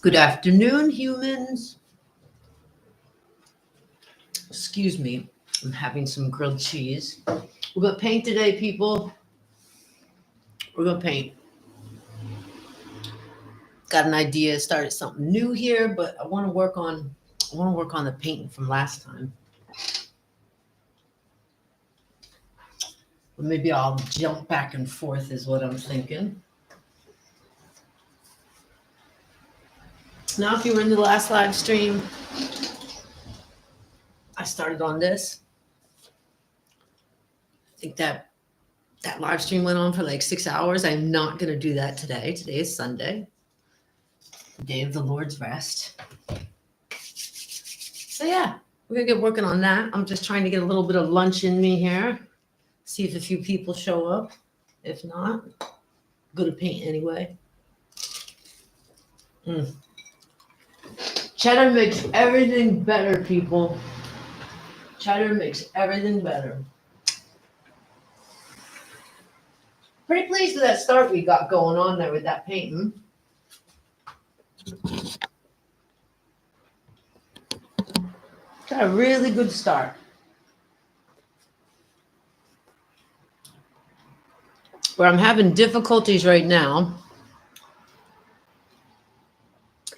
Good afternoon, humans. Excuse me, I'm having some grilled cheese. We're gonna paint today, people. We're gonna paint. Got an idea, started something new here, but I want to work on the painting from last time. Or maybe I'll jump back and forth is what I'm thinking. Now, if you were in the last live stream, I started on this. I think that live stream went on for like 6 hours. I'm not going to do that today. Today is Sunday, the day of the Lord's rest. So yeah, we're going to get working on that. I'm just trying to get a little bit of lunch in me here. See if a few people show up. If not, I'm going to paint anyway. Cheddar makes everything better, people. Cheddar makes everything better. Pretty pleased with that start we got going on there with that painting. Got a really good start. Where I'm having difficulties right now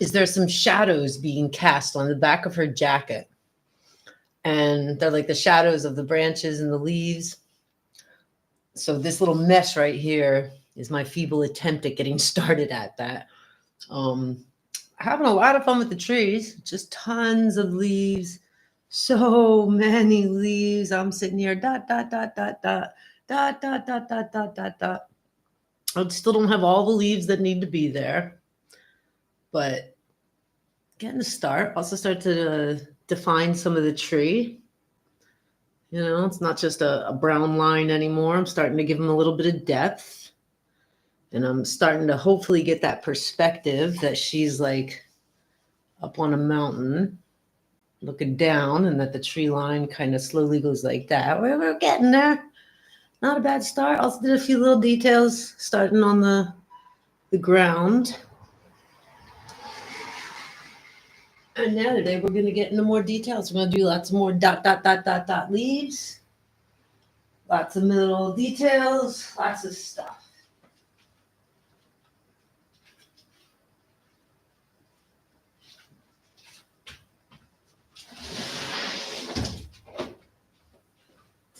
is there's some shadows being cast on the back of her jacket. And they're like the shadows of the branches and the leaves. So this little mess right here is my feeble attempt at getting started at that. Having a lot of fun with the trees, just tons of leaves, so many leaves. I'm sitting here, dot, dot, dot, dot, dot, dot, dot, dot, dot, dot, dot, dot. I still don't have all the leaves that need to be there, but getting a start. Also start to define some of the tree. You know, it's not just a brown line anymore. I'm starting to give them a little bit of depth. And I'm starting to hopefully get that perspective that she's like up on a mountain looking down and that the tree line kind of slowly goes like that. We're getting there. Not a bad start. Also did a few little details starting on the ground. And now today we're going to get into more details. We're going to do lots more dot, dot, dot, dot, dot leaves. Lots of little details. Lots of stuff.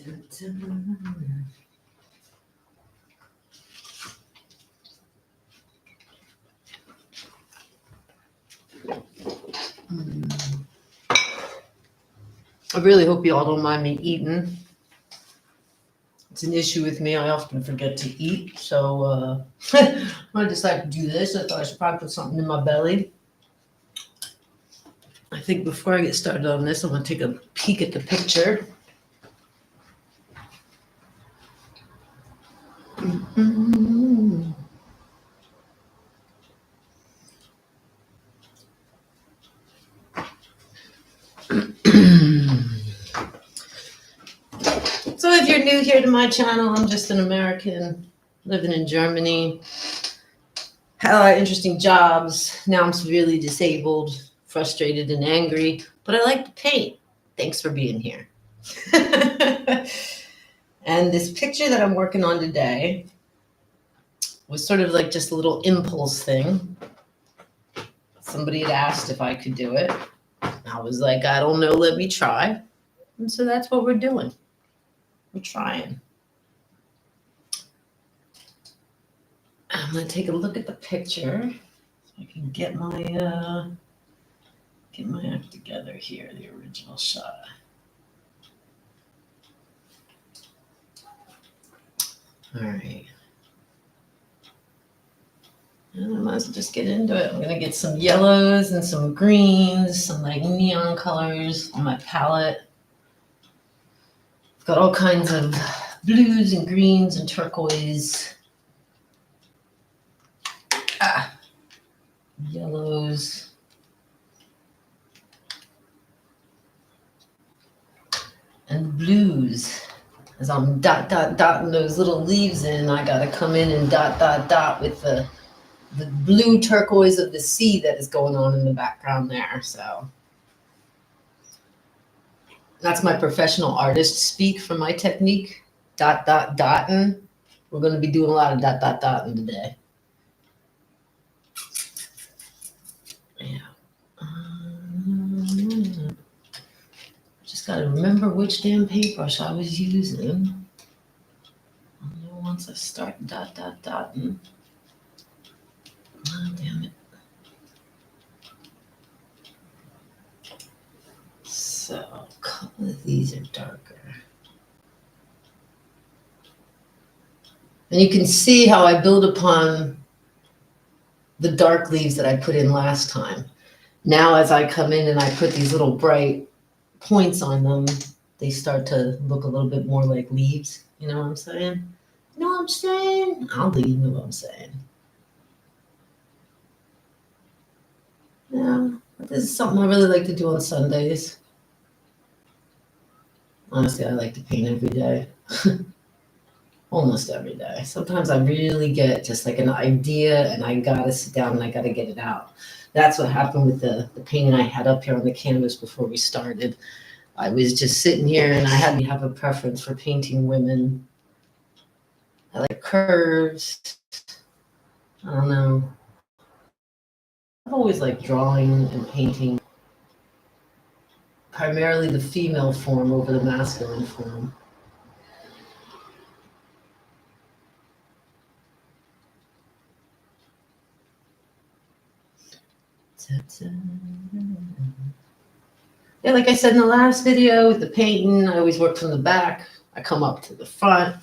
Dun, dun. I really hope you all don't mind me eating. It's an issue with me. I often forget to eat. So when I decided to do this, I thought I should probably put something in my belly. I think before I get started on this, I'm going to take a peek at the picture. So if you're new here to my channel, I'm just an American living in Germany. Had a lot of interesting jobs. Now I'm severely disabled, frustrated and angry, but I like to paint. Thanks for being here. And this picture that I'm working on today was sort of like just a little impulse thing. Somebody had asked if I could do it. I was like, I don't know, let me try. And so that's what we're doing. We're trying. I'm going to take a look at the picture so I can get my act together here, the original shot. All right. And I might as well just get into it. I'm going to get some yellows and some greens, some like neon colors on my palette. I've got all kinds of blues and greens and turquoise. Yellows. And blues. As I'm dotting those little leaves in, I gotta come in and dot with the the blue turquoise of the sea that is going on in the background there. So that's my professional artist speak for my technique. Dot, dot, dotting. We're going to be doing a lot of dot, dot, dotting today. Yeah. Just got to remember which damn paintbrush I was using. Once I start dot, dot, dotting. Oh, damn it. So a couple of these are darker. And you can see how I build upon the dark leaves that I put in last time. Now as I come in and I put these little bright points on them, they start to look a little bit more like leaves. You know what I'm saying? You know what I'm saying? I don't think you know what I'm saying. Yeah, but this is something I really like to do on Sundays. Honestly, I like to paint every day. Almost every day. Sometimes I really get just like an idea and I gotta sit down and I gotta get it out. That's what happened with the painting I had up here on the canvas before we started. I was just sitting here and I had to have a preference for painting women. I like curves. I don't know. I've always liked drawing and painting. Primarily the female form over the masculine form. Yeah, like I said in the last video with the painting, I always work from the back. I come up to the front.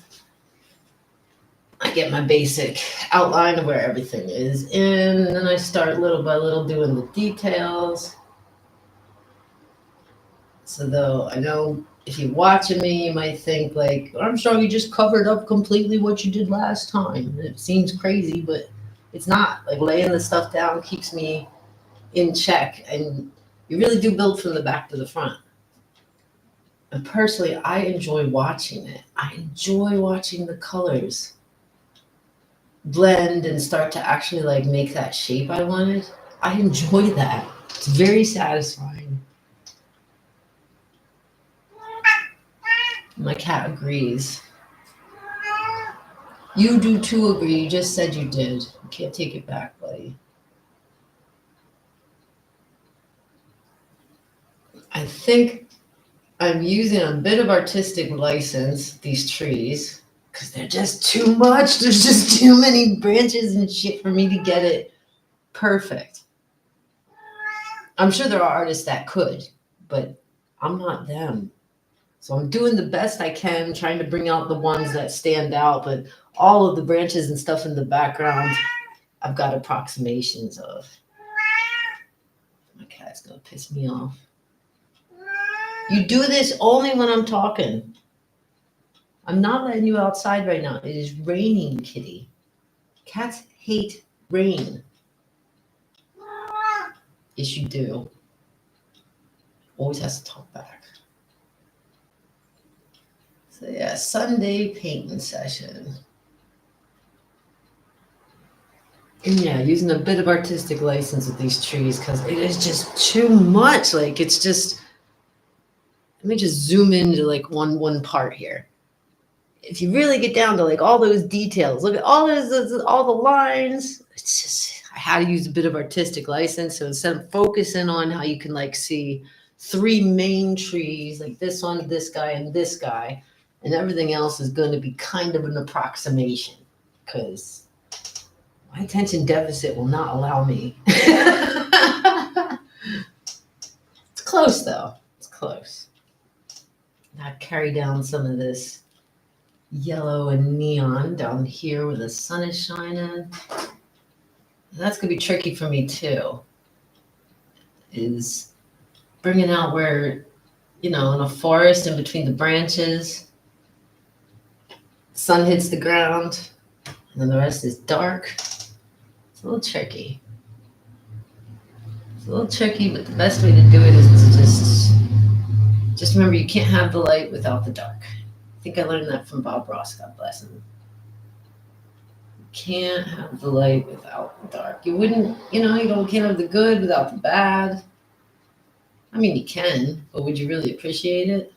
I get my basic outline of where everything is in, and then I start little by little doing the details. So though I know if you're watching me, you might think like, Armstrong, you just covered up completely what you did last time. It seems crazy, but it's not. Like laying the stuff down keeps me in check, and you really do build from the back to the front. And personally, I enjoy watching it. I enjoy watching the colors blend and start to actually like make that shape I wanted. I enjoy that. It's very satisfying. My cat agrees. You do too agree. You just said you did. You can't take it back, buddy. I think I'm using a bit of artistic license, these trees, because they're just too much. There's just too many branches and shit for me to get it perfect. I'm sure there are artists that could, but I'm not them. So I'm doing the best I can, trying to bring out the ones that stand out, but all of the branches and stuff in the background, I've got approximations of. My cat's gonna piss me off. You do this only when I'm talking. I'm not letting you outside right now. It is raining, kitty. Cats hate rain. Yes, you do. Always has to talk back. So yeah, Sunday painting session. And yeah, using a bit of artistic license with these trees because it is just too much. Like it's just, let me just zoom into like one part here. If you really get down to like all those details, look at all all the lines. It's just, I had to use a bit of artistic license. So instead of focusing on how you can like see three main trees, like this one, this guy, and this guy, and everything else is going to be kind of an approximation because my attention deficit will not allow me. It's close though. It's close. Now carry down some of this yellow and neon down here where the sun is shining. That's gonna be tricky for me too, is bringing out where, you know, in a forest in between the branches, sun hits the ground and then the rest is dark. It's a little tricky. It's a little tricky, but the best way to do it is to just remember you can't have the light without the dark. I think I learned that from Bob Ross, God bless him. Can't have the light without the dark. You wouldn't, can't have the good without the bad. I mean, you can, but would you really appreciate it?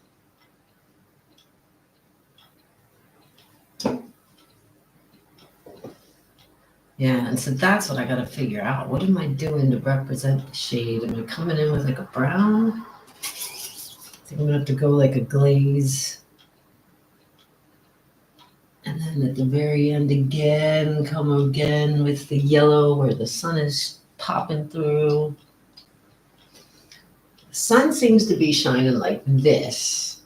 Yeah, and so that's what I got to figure out. What am I doing to represent the shade? Am I coming in with like a brown? I think I'm gonna have to go like a glaze. And then at the very end again, come again with the yellow where the sun is popping through. The sun seems to be shining like this.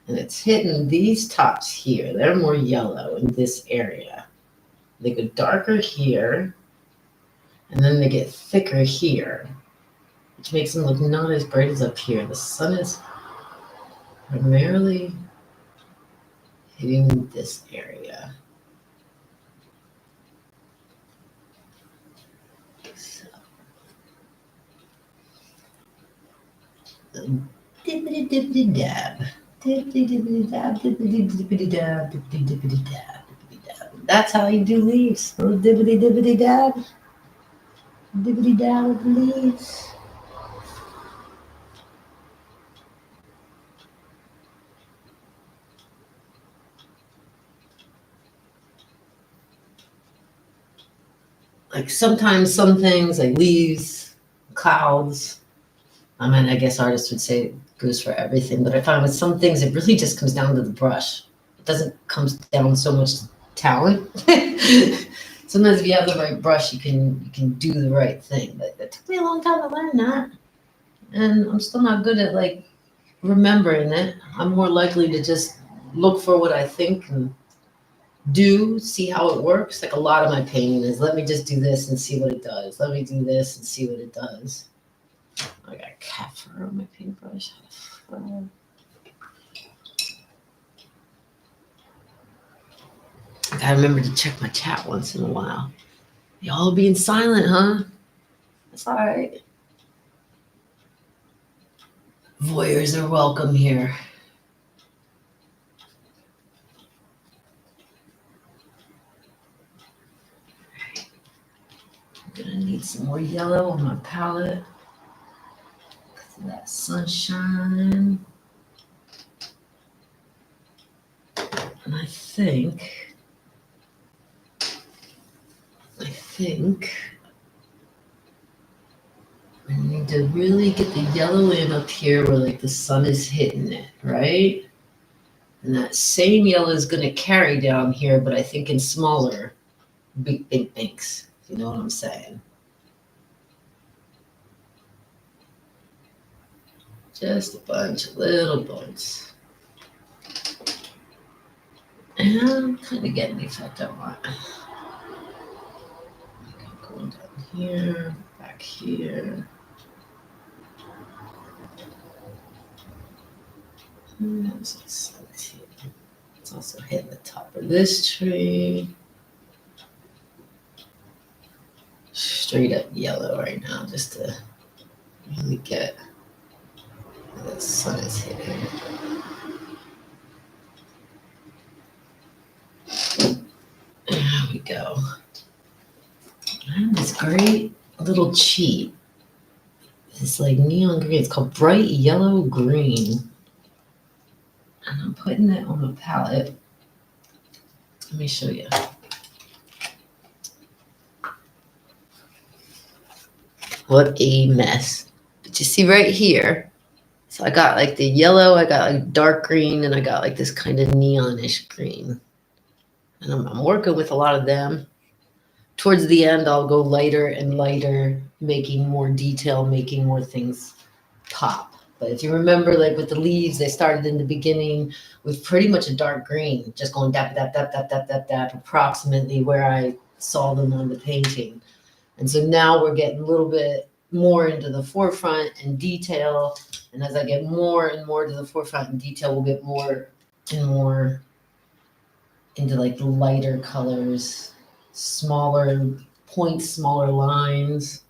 And it's hitting these tops here. They're more yellow in this area. They go darker here, and then they get thicker here, which makes them look not as bright as up here. The sun is primarily hitting this area. So, dippity dippity dab. Dippity dippity dab, dippity dippity dab, dippity dippity dab, dippity dab. That's how you do leaves. Little dippity dippity dab. Dippity dab with the leaves. Like sometimes some things like leaves, clouds. I mean, I guess artists would say it goes for everything, but I find with some things it really just comes down to the brush. It doesn't come down so much to talent. Sometimes if you have the right brush, you can do the right thing. But it took me a long time to learn that, and I'm still not good at like remembering it. I'm more likely to just look for what I think and do, see how it works. Like a lot of my painting is let me just do this and see what it does. Let me do this and see what it does. I got cat fur on my paintbrush. I gotta remember to check my chat once in a while. Y'all being silent, huh? That's all right. Voyeurs are welcome here. I'm gonna need some more yellow on my palette because of that sunshine. And I think I need to really get the yellow in up here where like the sun is hitting it, right? And that same yellow is going to carry down here, but I think in smaller, big binks. You know what I'm saying? Just a bunch of little buds. And I'm kind of getting the effect I want. Going down here, back here. It's also hitting the top of this tree. Straight up yellow right now, just to really get where the sun is hitting. There we go. I have this great little cheat. It's like neon green. It's called bright yellow green. And I'm putting it on the palette. Let me show you. What a mess. But you see right here. So I got like the yellow, I got like dark green, and I got like this kind of neonish green. And I'm working with a lot of them. Towards the end, I'll go lighter and lighter, making more detail, making more things pop. But if you remember, like with the leaves, they started in the beginning with pretty much a dark green, just going dap, dap, dap, dap, dap, dap, dap, approximately where I saw them on the painting. And so now we're getting a little bit more into the forefront and detail. And as I get more and more to the forefront and detail, we'll get more and more into like the lighter colors, smaller points, smaller lines.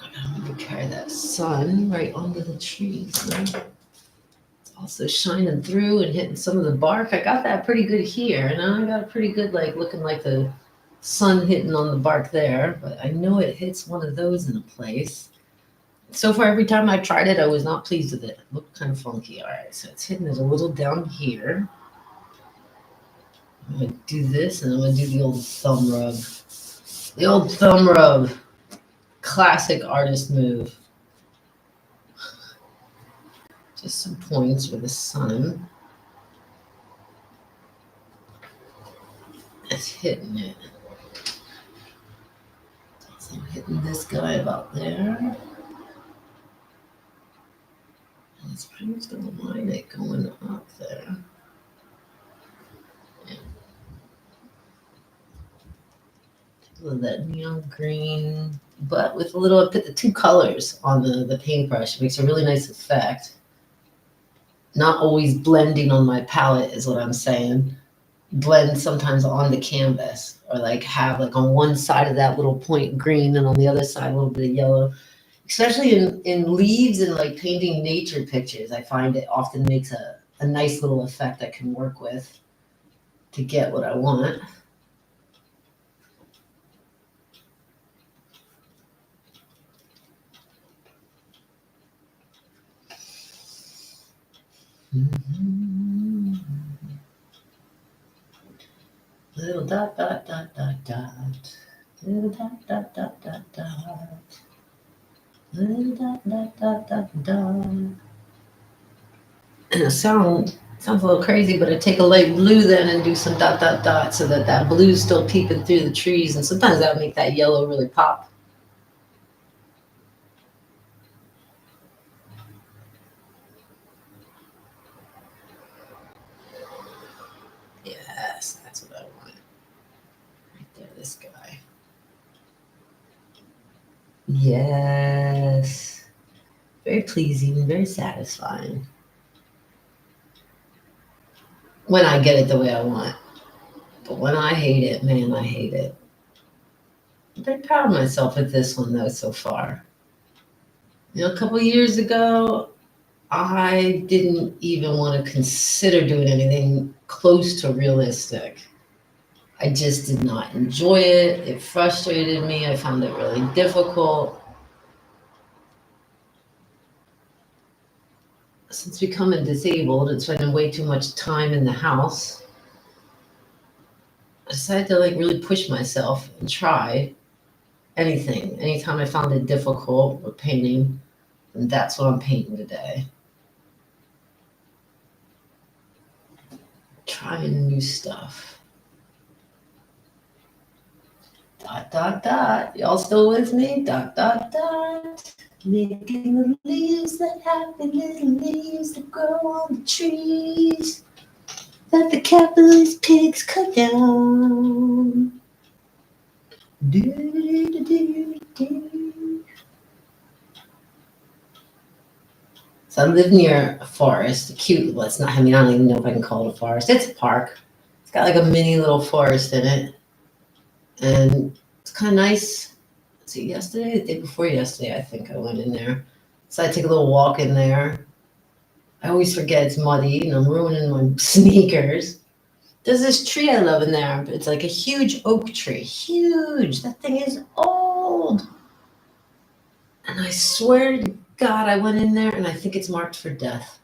I'm going to carry that sun right onto the trees. Right? It's all Also shining through and hitting some of the bark. I got that pretty good here. And I got a pretty good, like, looking like the sun hitting on the bark there. But I know it hits one of those in a place. So far, every time I tried it, I was not pleased with it. It looked kind of funky. All right, so it's hitting it a little down here. I'm going to do this, and I'm going to do the old thumb rub. The old thumb rub. Classic artist move. Just some points where the sun is hitting it. So I'm hitting this guy about there. And it's pretty much going to line it going up there. Yeah. A little of that neon green, but with a little, I put the two colors on the paintbrush. It makes a really nice effect. Not always blending on my palette is what I'm saying. Blend sometimes on the canvas, or like have like on one side of that little point green and on the other side a little bit of yellow. Especially in leaves and like painting nature pictures, I find it often makes a nice little effect I can work with to get what I want. Little dot, dot, dot, dot, dot. Little dot, dot, dot, dot, dot. Little dot, dot, dot, dot, dot. And it sounds a little crazy, but I take a light blue then and do some dot, dot, dot so that that blue's still peeping through the trees. And sometimes that would make that yellow really pop. Yes, that's what I want. Right there, this guy. Yes. Very pleasing, very satisfying. When I get it the way I want. But when I hate it, man, I hate it. I'm very proud of myself with this one, though, so far. You know, a couple years ago, I didn't even want to consider doing anything close to realistic. I just did not enjoy it. It frustrated me. I found it really difficult. Since becoming disabled and spending way too much time in the house, I decided to like really push myself and try anything. Anytime I found it difficult with painting, and that's what I'm painting today. Trying new stuff. Dot, dot, dot. Y'all still with me? Dot, dot, dot. Making the leaves that happy little leaves that grow on the trees that the capitalist pigs cut down. Do, do, do, do. So I live near a forest, a cute, well, it's not, I mean, I don't even know if I can call it a forest. It's a park. It's got like a mini little forest in it. And it's kind of nice. See, yesterday, the day before yesterday, I think I went in there. So I take a little walk in there. I always forget it's muddy and I'm ruining my sneakers. There's this tree I love in there. It's like a huge oak tree. Huge. That thing is old. And I swear to God, I went in there and I think it's marked for death.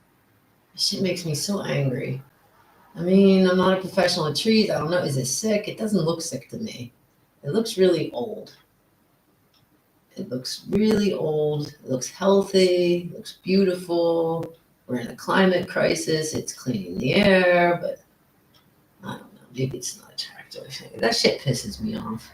This shit makes me so angry. I mean, I'm not a professional at trees. I don't know. Is it sick? It doesn't look sick to me. It looks really old. It looks really old. It looks healthy. It looks beautiful. We're in a climate crisis. It's cleaning the air, but I don't know. Maybe it's not attractive. That shit pisses me off.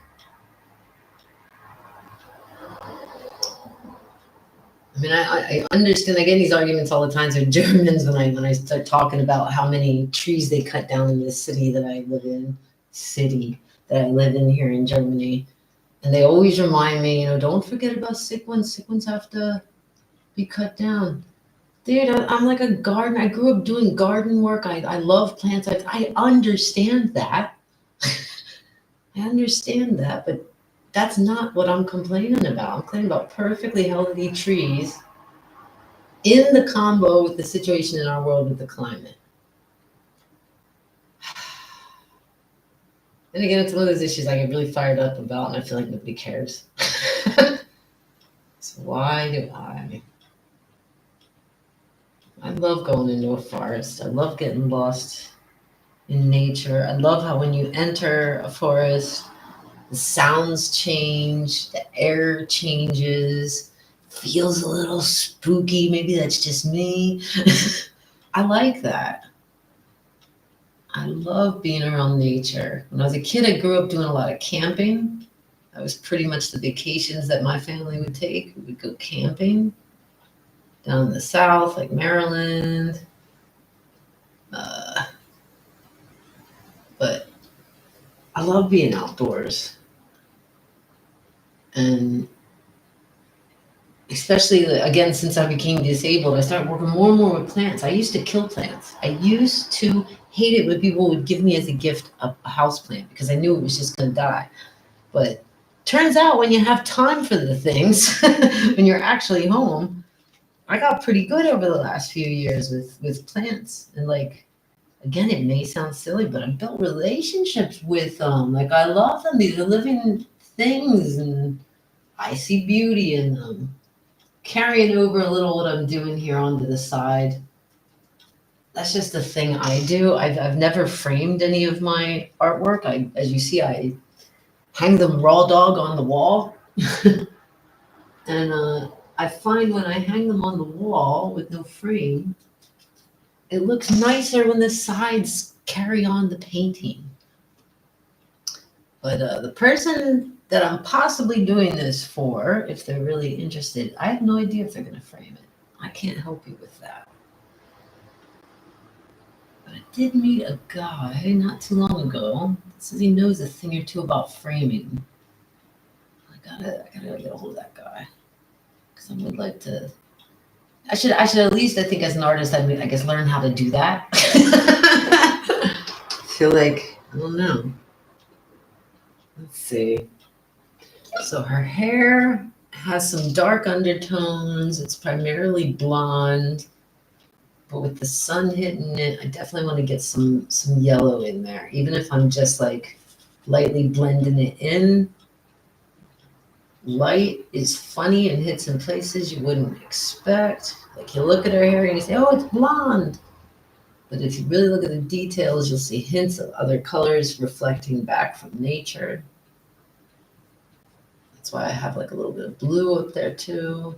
I mean, I understand. I get these arguments all the time with Germans when I start talking about how many trees they cut down in this city that I live in. City that I live in here in Germany. And they always remind me, don't forget about sick ones. Sick ones have to be cut down. Dude, I'm like a gardener. I grew up doing garden work. I love plants. I understand that. I understand that, but that's not what I'm complaining about. I'm complaining about perfectly healthy trees in the combo with the situation in our world with the climate. And again, it's one of those issues I get really fired up about, and I feel like nobody cares. So why do I love going into a forest. I love getting lost in nature. I love how when you enter a forest, the sounds change, the air changes, feels a little spooky. Maybe that's just me. I like that. I love being around nature. When I was a kid, I grew up doing a lot of camping. That was pretty much the vacations that my family would take. We would go camping down in the south, like Maryland. But I love being outdoors. And especially, again, since I became disabled, I started working more and more with plants. I used to kill plants. I used to hate it when people would give me as a gift a house plant because I knew it was just going to die. But turns out when you have time for the things, when you're actually home, I got pretty good over the last few years with plants. And like, again, it may sound silly, but I built relationships with them. Like, I love them. These are living things, and I see beauty in them. Carrying over a little what I'm doing here onto the side. That's just the thing I do. I've never framed any of my artwork. As you see, I hang them raw dog on the wall. And I find when I hang them on the wall with no frame, it looks nicer when the sides carry on the painting. But the person that I'm possibly doing this for, if they're really interested, I have no idea if they're going to frame it. I can't help you with that. But I did meet a guy not too long ago that says he knows a thing or two about framing. I gotta get a hold of that guy because I would like to. I should at least, I think, as an artist, I guess learn how to do that. I feel like, I don't know. Let's see. So her hair has some dark undertones. It's primarily blonde, but with the sun hitting it, I definitely want to get some yellow in there, even if I'm just like lightly blending it in. Light is funny and hits in places you wouldn't expect. Like, you look at her hair and you say, oh, it's blonde. But if you really look at the details, you'll see hints of other colors reflecting back from nature. That's why I have like a little bit of blue up there too.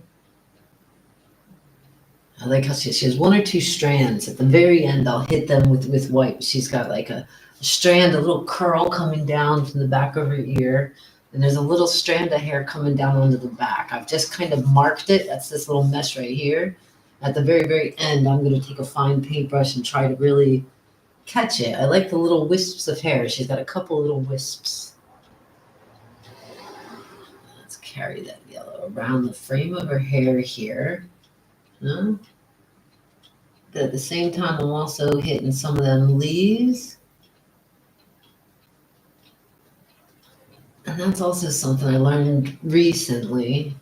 I like how she has one or two strands. At the very end, I'll hit them with white. She's got like a strand, a little curl coming down from the back of her ear. And there's a little strand of hair coming down onto the back. I've just kind of marked it. That's this little mesh right here. At the very, very end, I'm going to take a fine paintbrush and try to really catch it. I like the little wisps of hair. She's got a couple little wisps. Let's carry that yellow around the frame of her hair here. But at the same time, I'm also hitting some of them leaves. And that's also something I learned recently.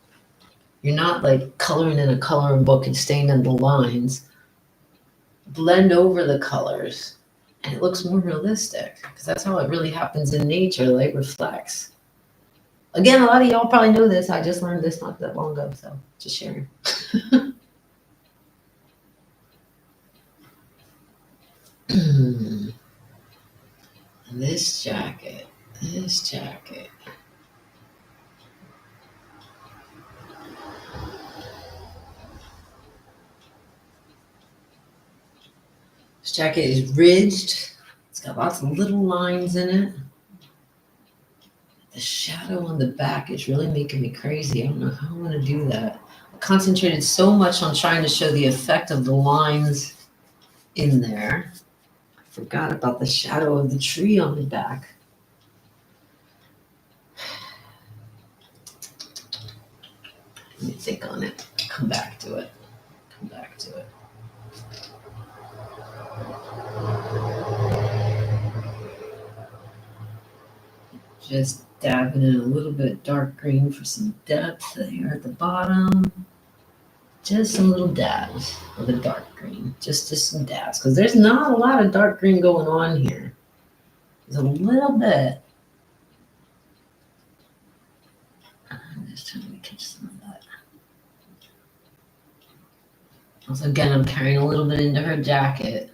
You're not like coloring in a coloring book and staying in the lines. Blend over the colors and it looks more realistic because that's how it really happens in nature. Light reflects. Again, a lot of y'all probably know this. I just learned this not that long ago, so just sharing. This jacket. This jacket is ridged. It's got lots of little lines in it. The shadow on the back is really making me crazy. I don't know how I'm going to do that. I concentrated so much on trying to show the effect of the lines in there. I forgot about the shadow of the tree on the back. Let me think on it. Come back to it. Just dabbing in a little bit dark green for some depth here at the bottom. Just some little dabs of the dark green. Just some dabs. Because there's not a lot of dark green going on here. There's a little bit. I'm just trying to catch some of that. Also, again, I'm carrying a little bit into her jacket.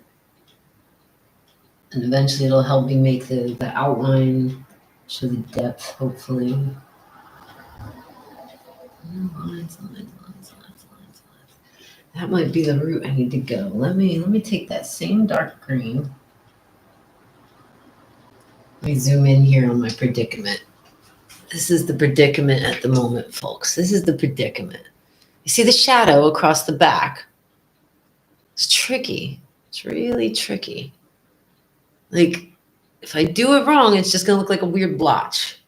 And eventually it'll help me make the outline, show the depth, hopefully. Lines. That might be the route I need to go. Let me take that same dark green. Let me zoom in here on my predicament. This is the predicament at the moment, folks. This is the predicament. You see the shadow across the back? It's tricky. It's really tricky. Like, if I do it wrong, it's just going to look like a weird blotch.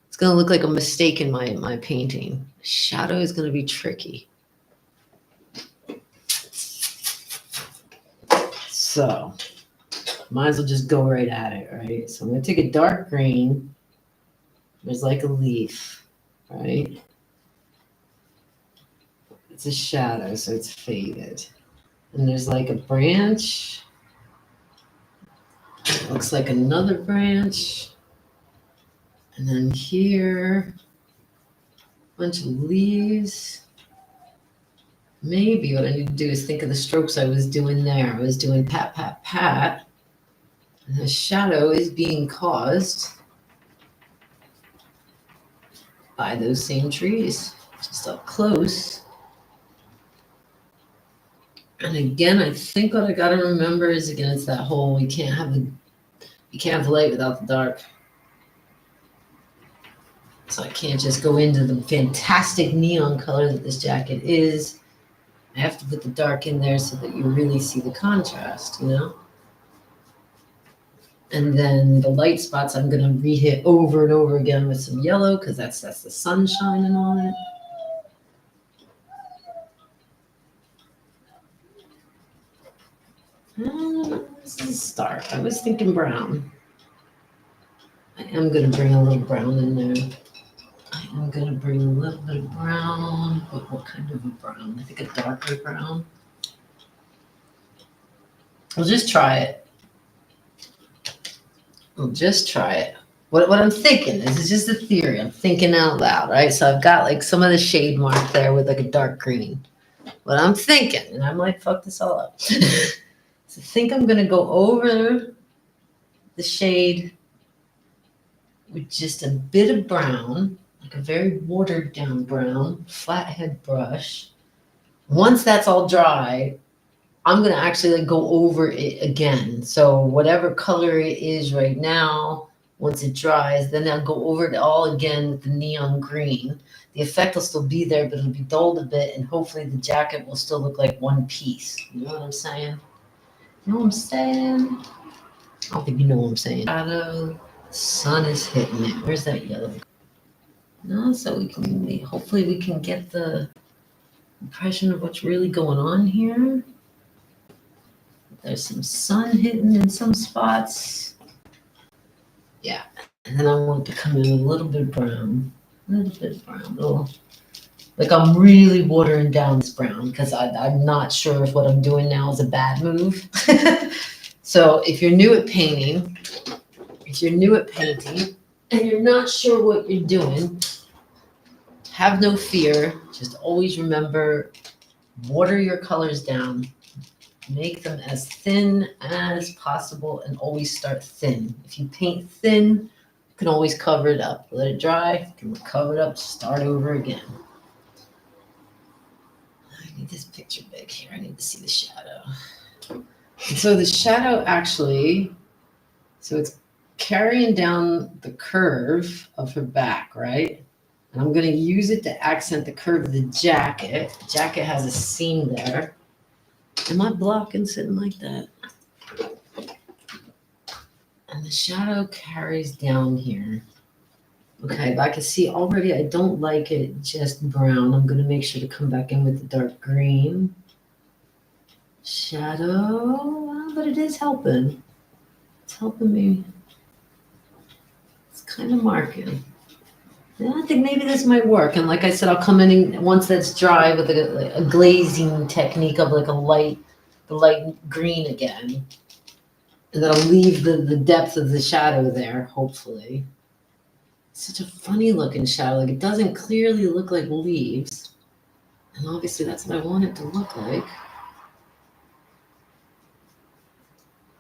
It's going to look like a mistake in my painting. Shadow is going to be tricky. So, might as well just go right at it, right? So I'm going to take a dark green. There's like a leaf, right? It's a shadow, so it's faded. And there's like a branch. It looks like another branch. And then here, a bunch of leaves. Maybe what I need to do is think of the strokes I was doing there. I was doing pat, pat, pat. And the shadow is being caused by those same trees, just up close. And again, I think what I gotta remember is, again, it's that whole you can't have the light without the dark. So I can't just go into the fantastic neon color that this jacket is. I have to put the dark in there so that you really see the contrast, you know? And then the light spots, I'm gonna rehit over and over again with some yellow because that's the sun shining on it. This is a start. I was thinking brown. I am gonna bring a little brown in there. I'm gonna bring a little bit of brown, but what kind of a brown? I think a darker brown. We'll just try it. We'll just try it. What I'm thinking, this is just a theory. I'm thinking out loud, right? So I've got like some of the shade mark there with like a dark green. What I'm thinking, and I might fuck this all up. So I think I'm gonna go over the shade with just a bit of brown, like a very watered down brown, flathead brush. Once that's all dry, I'm gonna actually like go over it again. So whatever color it is right now, once it dries, then I'll go over it all again with the neon green. The effect will still be there, but it'll be dulled a bit, and hopefully the jacket will still look like one piece. You know what I'm saying? You know what I'm saying? I don't think you know what I'm saying. Shadow, sun is hitting it. Where's that yellow? No, so hopefully we can get the impression of what's really going on here. There's some sun hitting in some spots. Yeah. And then I want to come in a little bit brown. Like I'm really watering down this brown because I'm not sure if what I'm doing now is a bad move. So if you're new at painting, and you're not sure what you're doing, have no fear. Just always remember, water your colors down. Make them as thin as possible and always start thin. If you paint thin, you can always cover it up. Let it dry, you can cover it up, start over again. I need this picture big here. I need to see the shadow. And so the shadow actually, so it's carrying down the curve of her back, right? And I'm going to use it to accent the curve of the jacket. The jacket has a seam there. Am I blocking sitting like that? And the shadow carries down here. Okay, but I can see already I don't like it just brown. I'm going to make sure to come back in with the dark green. Shadow, but it is helping. It's helping me. It's kind of marking. Yeah, I think maybe this might work. And like I said, I'll come in once that's dry with a glazing technique of like the light green again. And that'll leave the depth of the shadow there, hopefully. It's such a funny looking shadow. Like it doesn't clearly look like leaves. And obviously that's what I want it to look like.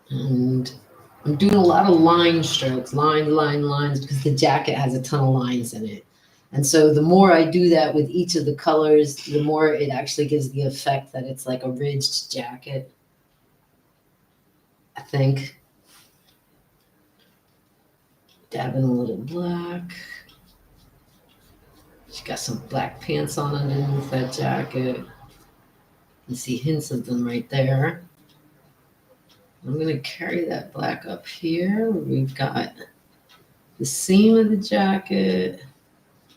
And I'm doing a lot of line strokes, lines, because the jacket has a ton of lines in it. And so the more I do that with each of the colors, the more it actually gives the effect that it's like a ridged jacket, I think. Dabbing a little black. She got some black pants on underneath that jacket. You see hints of them right there. I'm going to carry that black up here. We've got the seam of the jacket,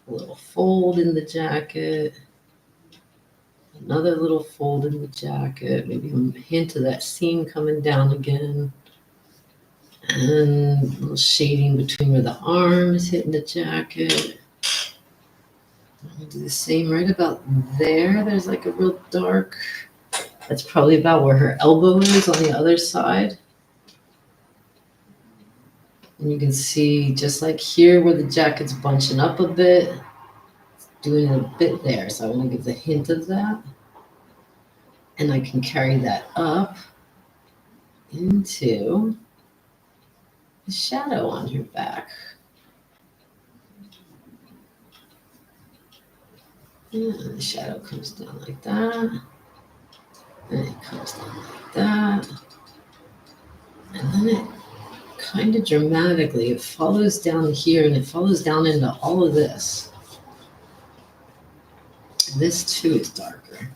a little fold in the jacket, another little fold in the jacket, maybe a hint of that seam coming down again, and a little shading between where the arm is hitting the jacket. I'm going to do the same right about there. There's like a real dark, that's probably about where her elbow is on the other side. And you can see just like here where the jacket's bunching up a bit, doing a bit there. So I want to give the hint of that. And I can carry that up into the shadow on her back. And the shadow comes down like that. And it comes down like that. And then it kind of dramatically, it follows down here and it follows down into all of this. This too is darker.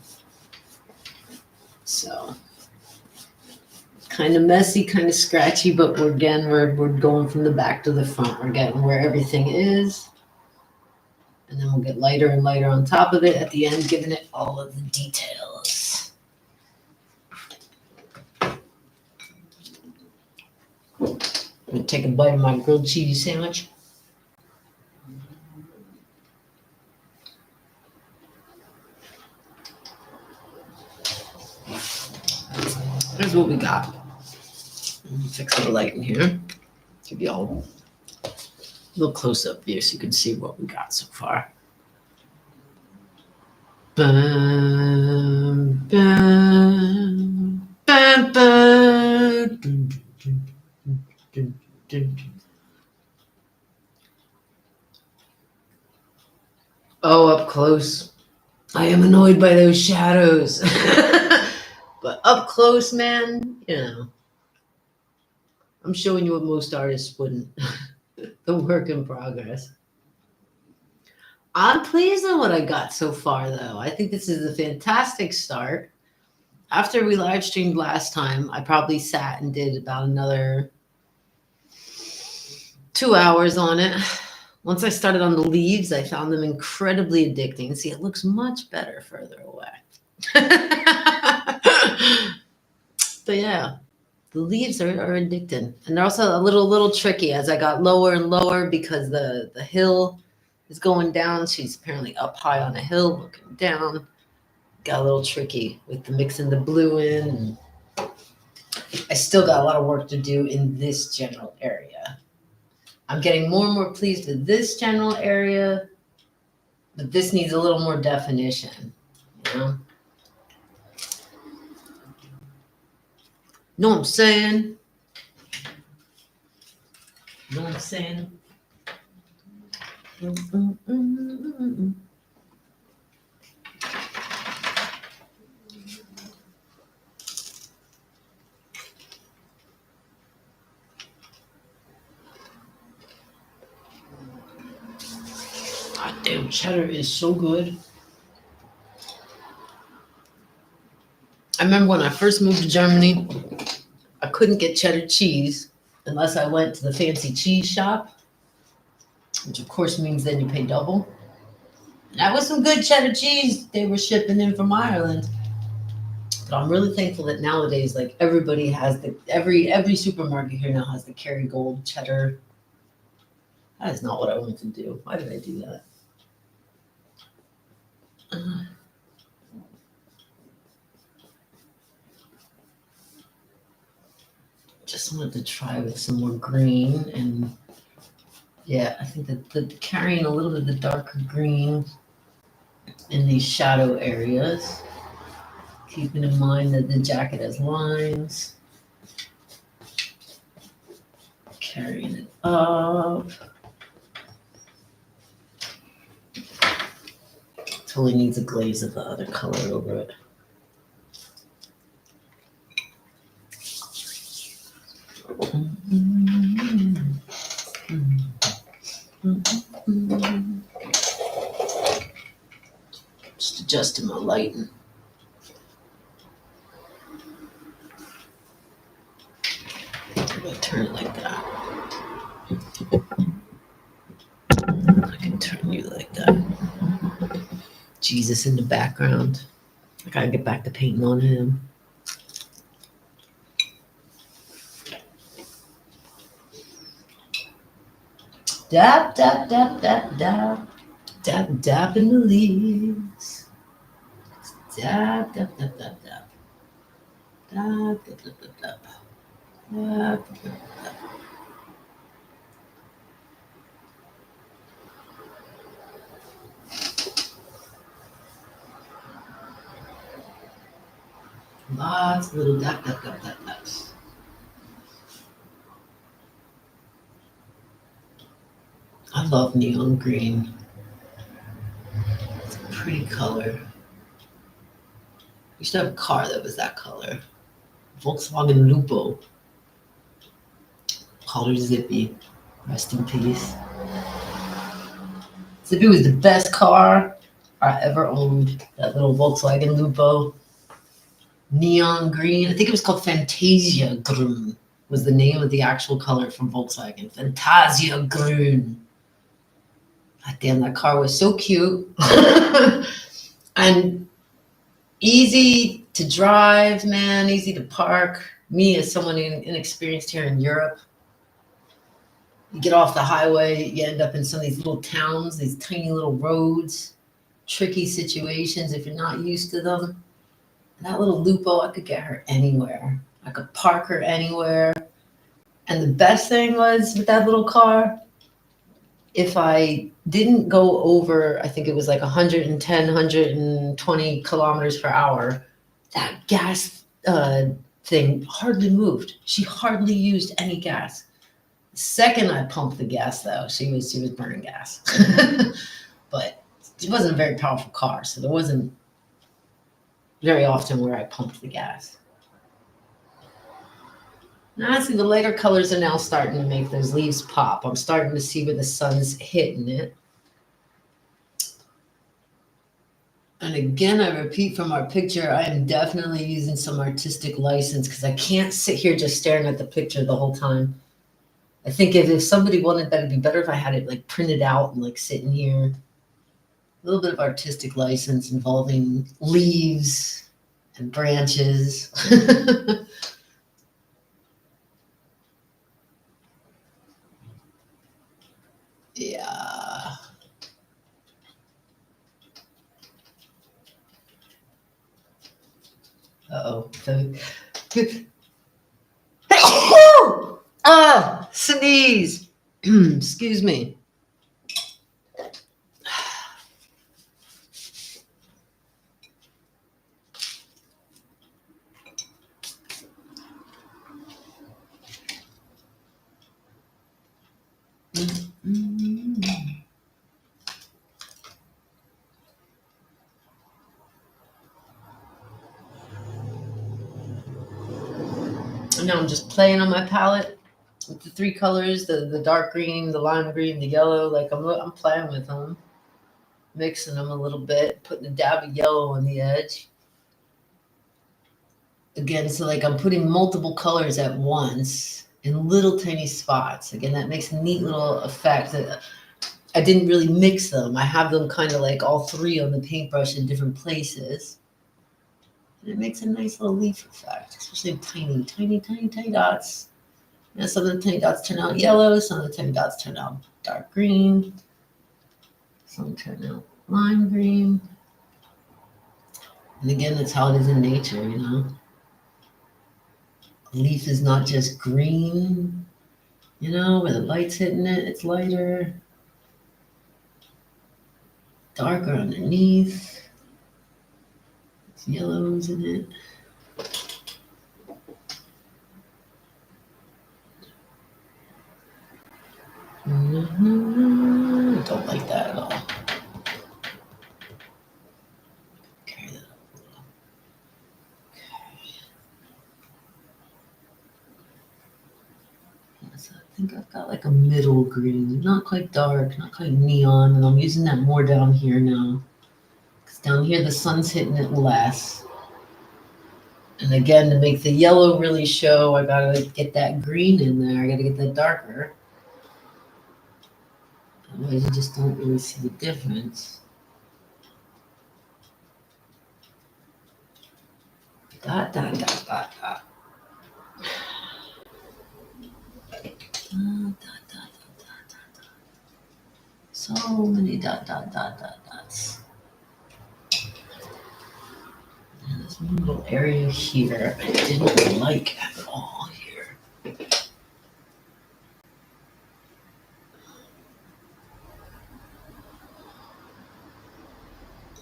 So kind of messy, kind of scratchy, but we're going from the back to the front. We're getting where everything is. And then we'll get lighter and lighter on top of it at the end, giving it all of the details. I'm gonna take a bite of my grilled cheese sandwich. Here's what we got. Let me fix the light in here. Give you all a little close up here so you can see what we got so far. Bam, bam, bam, bam. Dun, dun, dun, dun. Oh, up close. I am annoyed by those shadows. But up close, man, you know, I'm showing you what most artists wouldn't. The work in progress. I'm pleased with what I got so far, though. I think this is a fantastic start. After we live streamed last time, I probably sat and did about another 2 hours on it. Once I started on the leaves, I found them incredibly addicting. See, it looks much better further away. But yeah, the leaves are addicting. And they're also a little tricky as I got lower and lower because the hill is going down. She's apparently up high on a hill looking down. Got a little tricky with the mixing the blue in. I still got a lot of work to do in this general area. I'm getting more and more pleased with this general area, but this needs a little more definition, you know? Know what I'm saying? Know what I'm saying? God damn, cheddar is so good. I remember when I first moved to Germany, I couldn't get cheddar cheese unless I went to the fancy cheese shop, which of course means then you pay double. And that was some good cheddar cheese they were shipping in from Ireland. But I'm really thankful that nowadays, like everybody has every supermarket here now has the Kerrygold cheddar. That is not what I wanted to do. Why did I do that? Just wanted to try with some more green, and yeah, I think that the carrying a little bit of the darker green in these shadow areas, keeping in mind that the jacket has lines, carrying it up. Totally needs a glaze of the other color over it. Just adjusting my lighting. I'm gonna turn it like that. I can turn you like that. Jesus in the background. I gotta get back to painting on him. Dab, dab, dab, dab, dab. Dab, dab in the leaves. Dab, dab, dab, dab, dab. Dab, dab, dab, dab, dab. Dab, dab, dab, dab. Lots of little dab, dab, dab, dab, dabs. I love neon green. It's a pretty color. I used to have a car that was that color. Volkswagen Lupo. Called her Zippy. Rest in peace. Zippy was the best car I ever owned. That little Volkswagen Lupo. Neon green. I think it was called Fantasia Grün was the name of the actual color from Volkswagen. Fantasia Grün. God damn, that car was so cute. And easy to drive, man, easy to park. Me, as someone inexperienced here in Europe, you get off the highway, you end up in some of these little towns, these tiny little roads, tricky situations if you're not used to them. And that little Lupo, I could get her anywhere. I could park her anywhere. And the best thing was with that little car, if I didn't go over, I think it was like 110, 120 kilometers per hour, that gas thing hardly moved. She hardly used any gas. The second I pumped the gas, though, she was burning gas. But it wasn't a very powerful car, so there wasn't very often where I pumped the gas. And honestly, the lighter colors are now starting to make those leaves pop. I'm starting to see where the sun's hitting it. And again, I repeat from our picture, I am definitely using some artistic license because I can't sit here just staring at the picture the whole time. I think if somebody wanted that, it'd be better if I had it like printed out and like sitting here. A little bit of artistic license involving leaves and branches. Yeah. Uh-oh. Sneeze. Excuse me. And now I'm just playing on my palette with the three colors, the dark green, the lime green, the yellow. Like I'm playing with them, mixing them a little bit, putting a dab of yellow on the edge. Again, so like I'm putting multiple colors at once in little tiny spots. Again, that makes a neat little effect. I didn't really mix them. I have them kind of like all three on the paintbrush in different places. And it makes a nice little leaf effect, especially tiny dots. Now some of the tiny dots turn out yellow, some of the tiny dots turn out dark green. Some turn out lime green. And again, that's how it is in nature, you know. A leaf is not just green, you know, where the light's hitting it, it's lighter, darker underneath. There's yellows in it. Don't like that at all. Carry that up a little. Okay. So I think I've got like a middle green, not quite dark, not quite neon, and I'm using that more down here now. Because down here the sun's hitting it less. And again, to make the yellow really show, I gotta get that green in there. I gotta get that darker. Otherwise, you just don't really see the difference. Dot, dot, dot, dot, dot. Dot, dot, dot, dot, dot, dot. So many dot, dot, dot, dot, dots. And there's one little area here I didn't like at all here.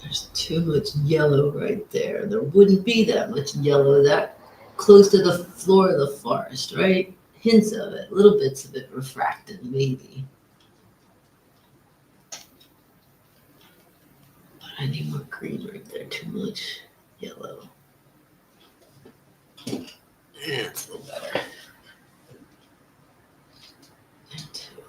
There's too much yellow right there. There wouldn't be that much yellow that close to the floor of the forest, right? Hints of it, little bits of it refracted, maybe. But I need more green right there, too much yellow. That's a little better. And two.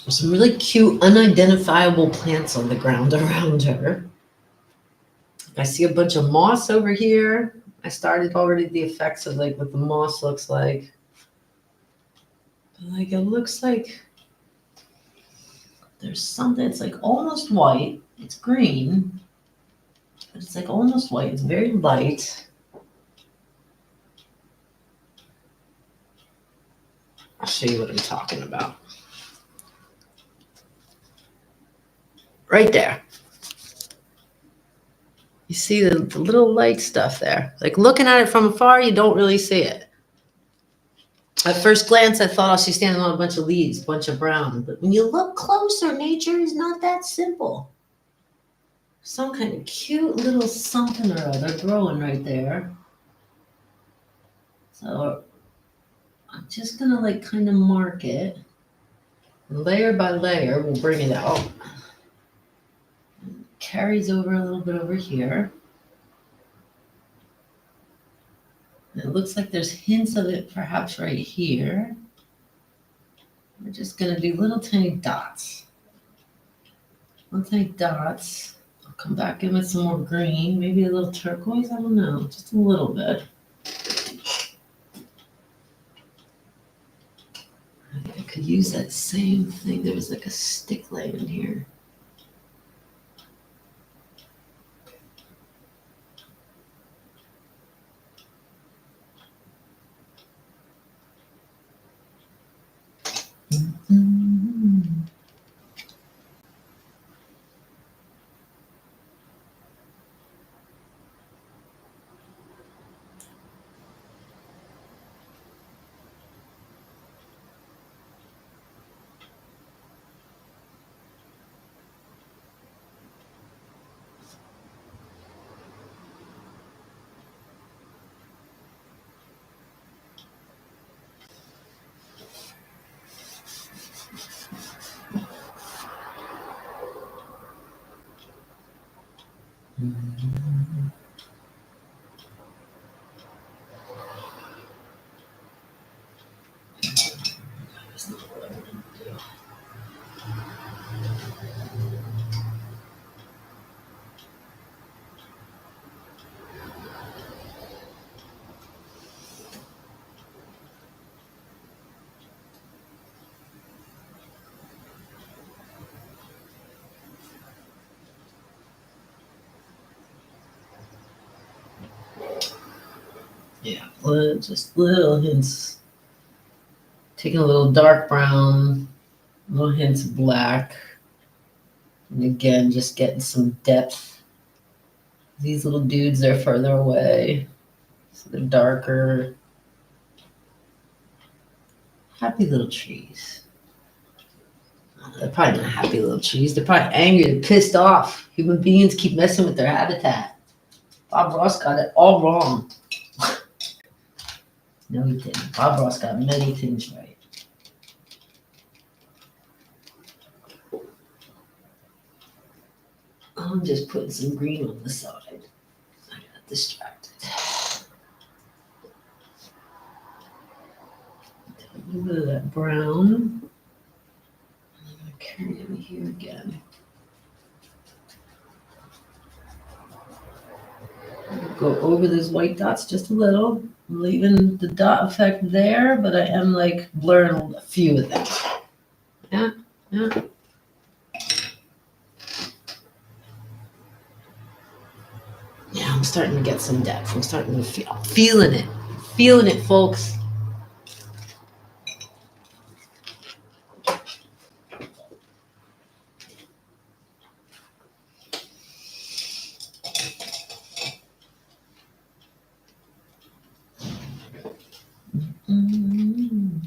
There's some really cute, unidentifiable plants on the ground around her. I see a bunch of moss over here. I started already the effects of like what the moss looks like. But like it looks like there's something, it's like almost white. It's green, but it's like almost white. It's very light. I'll show you what I'm talking about. Right there. You see the little light stuff there. Like looking at it from afar, you don't really see it. At first glance, I thought, oh, she's standing on a bunch of leaves, a bunch of brown. But when you look closer, nature is not that simple. Some kind of cute little something or other growing right there. So I'm just gonna like kind of mark it. And layer by layer, we'll bring it out. Carries over a little bit over here. And it looks like there's hints of it perhaps right here. We're just gonna do little tiny dots. Little tiny dots. I'll come back in with some more green, maybe a little turquoise, I don't know, just a little bit. I think I could use that same thing. There was like a stick laying here. That's not what I want to do. Yeah, just little hints. Taking a little dark brown, little hints of black. And again, just getting some depth. These little dudes, they're further away, so they're darker. Happy little trees. They're probably not happy little trees. They're probably angry. They're pissed off. Human beings keep messing with their habitat. Bob Ross got it all wrong. No, he didn't. Bob Ross got many things right. I'm just putting some green on the side. I got distracted. A little bit of that brown. I'm going to carry it in here again. Go over those white dots just a little. I'm leaving the dot effect there, but I am like blurring a few of them. Yeah, yeah. Yeah, I'm starting to get some depth. I'm starting to feeling it. Feeling it, folks. Mm-hmm.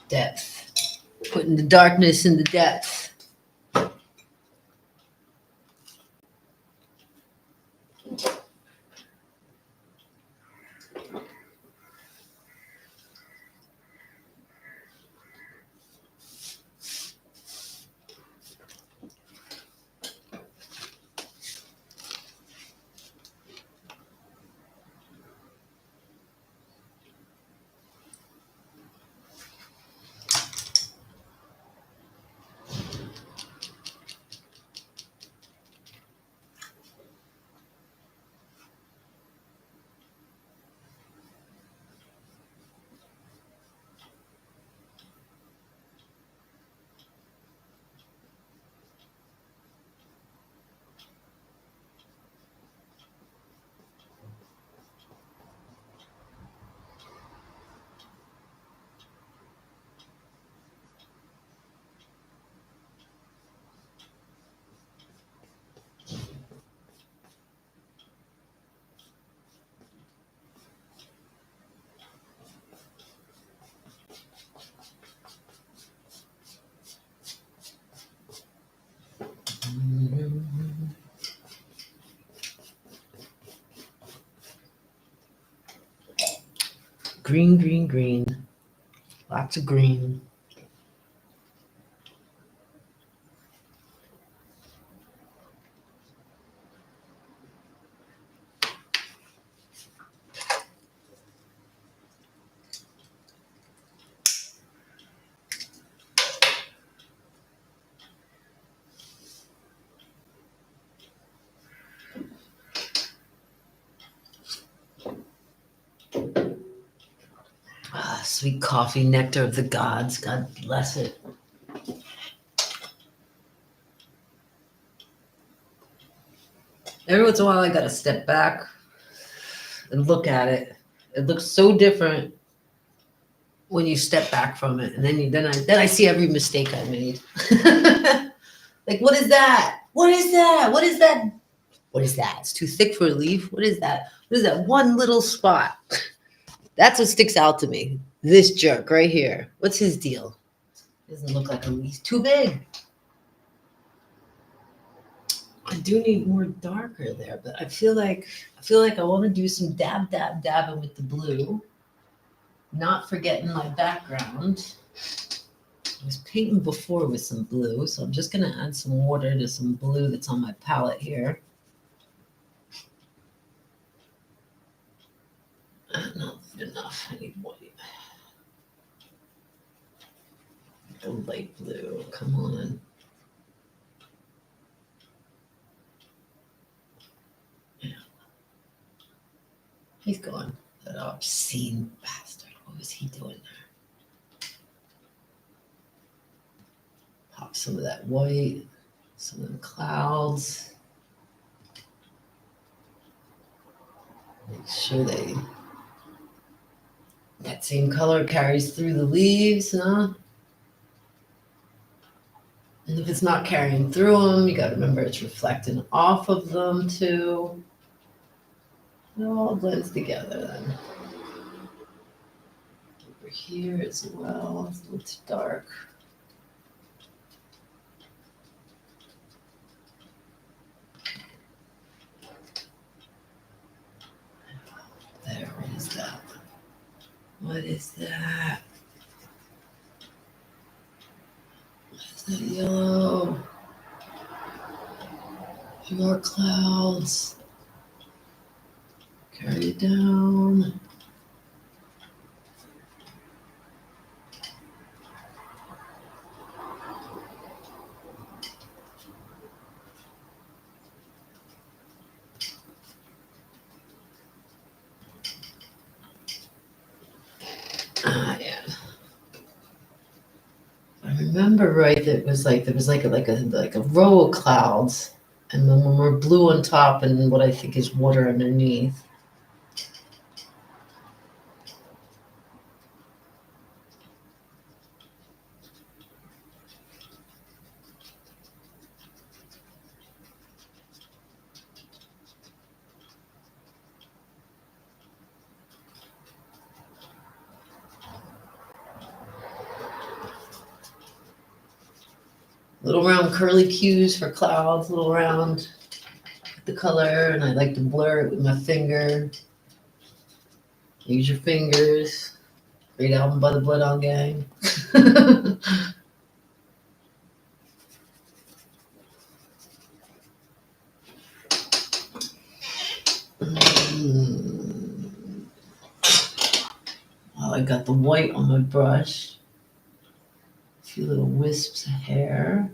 Depth. Putting the darkness in the depth. Green, green, green. Lots of green. Ah, sweet coffee, nectar of the gods. God bless it. Every once in a while, I gotta step back and look at it. It looks so different when you step back from it, and then I see every mistake I made. Like, what is that? What is that? What is that? What is that? It's too thick for a leaf. What is that? What is that one little spot? That's what sticks out to me. This jerk right here. What's his deal? Doesn't look like a leaf. Too big. I do need more darker there, but I want to do some dabbing with the blue. Not forgetting my background. I was painting before with some blue, so I'm just gonna add some water to some blue that's on my palette here. Not enough. I need white. The light blue. Come on. Yeah. He's gone. That obscene bastard. What was he doing there? Pop some of that white, some of the clouds. Make sure that same color carries through the leaves, huh? And if it's not carrying through them, you got to remember it's reflecting off of them too. It all blends together then. Over here as well, it's a little too dark. There, what is that? What is that? What is that yellow? More clouds. Carry it down. Ah, yeah. I remember right that it was like there was like a row of clouds, and then when we're blue on top and what I think is water underneath. Little round curly cues for clouds, little round the color, and I like to blur it with my finger. Use your fingers. Great album by the Blood On Gang. Oh, I got the white on my brush. A few little wisps of hair.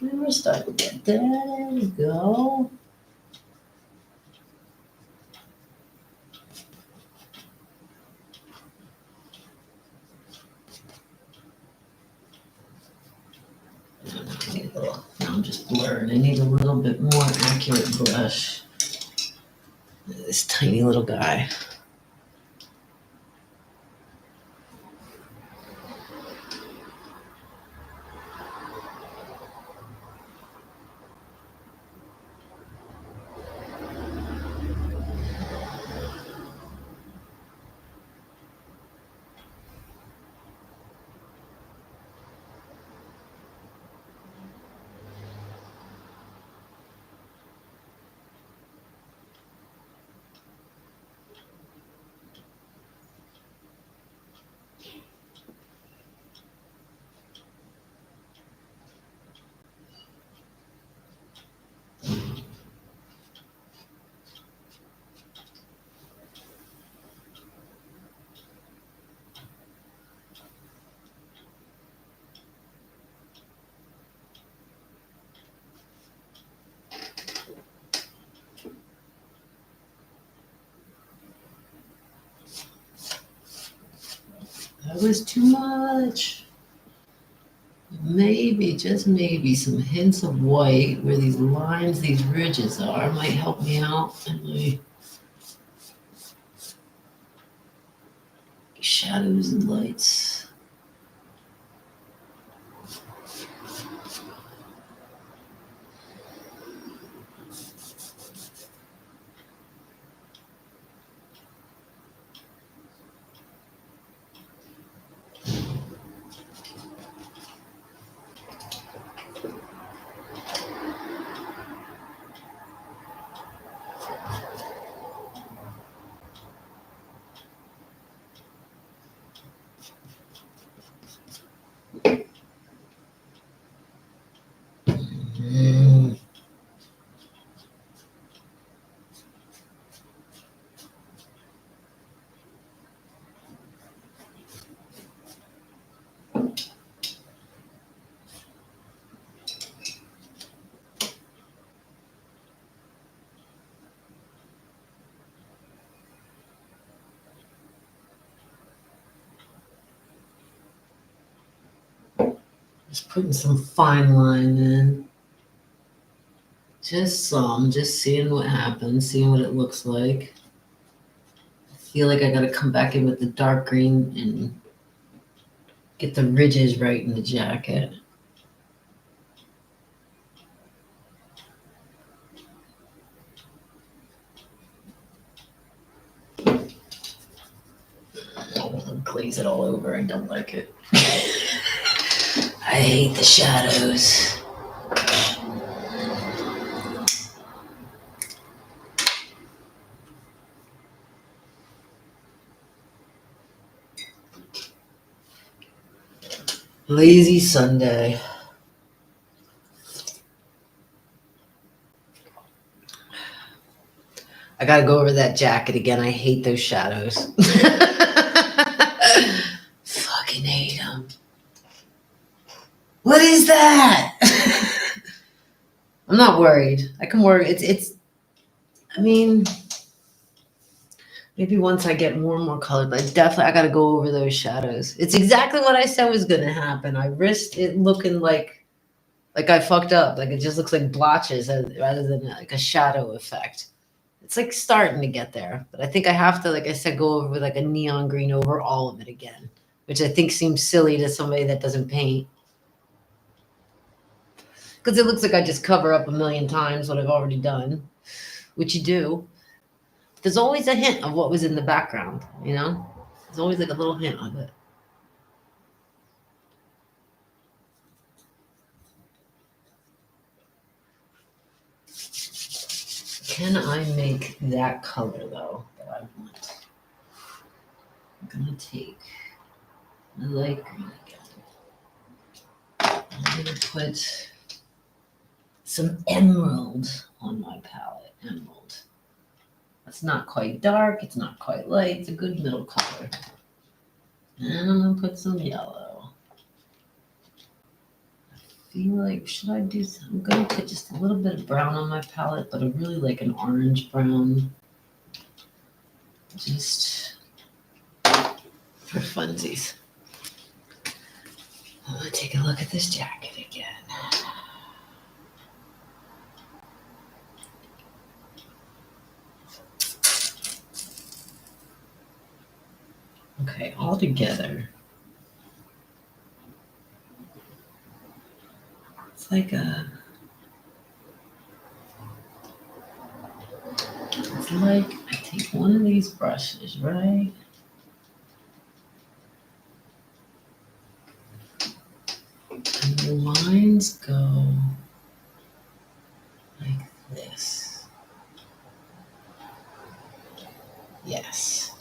We're starting to get there. There you go. Now I'm just blurring. I need a little bit more accurate brush. This tiny little guy. That was too much. Maybe, just maybe, some hints of white where these lines, these ridges are, might help me out in my shadows and lights. Mm. Just putting some fine line in. Just some, just seeing what happens, seeing what it looks like. I feel like I gotta come back in with the dark green and get the ridges right in the jacket. I'll glaze it all over. I don't like it. I hate the shadows. Lazy Sunday. I gotta go over that jacket again. I hate those shadows. Fucking hate them. What is that? I'm not worried. I can work. I mean, maybe once I get more and more color, but I gotta go over those shadows. It's exactly what I said was gonna happen. I risked it looking like I fucked up. Like it just looks like blotches rather than like a shadow effect. It's like starting to get there, but I think I have to, like I said, go over with like a neon green over all of it again, which I think seems silly to somebody that doesn't paint. Because it looks like I just cover up a million times what I've already done, which you do. There's always a hint of what was in the background, you know? There's always like a little hint of it. Can I make that color though that I want? I'm gonna take the light green again. I'm gonna put some emerald on my palette. Emerald. It's not quite dark, it's not quite light, it's a good middle color. And I'm gonna put some yellow. I feel like, should I do some? I'm gonna put just a little bit of brown on my palette, but I really like an orange brown. Just for funsies. I'm gonna take a look at this jacket again. Okay, all together. It's like I take one of these brushes, right? And the lines go like this. Yes.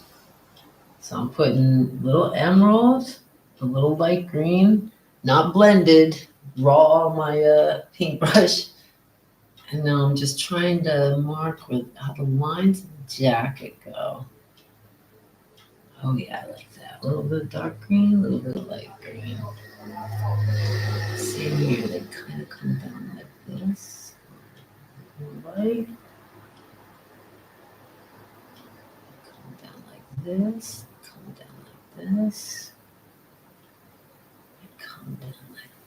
So I'm putting little emerald, a little light green, not blended, raw on my paintbrush. And now I'm just trying to mark with how the lines of the jacket go. Oh yeah, I like that. A little bit of dark green, a little bit of light green. See here, they kind of come down like this. Light. Come down like this. Come down like this.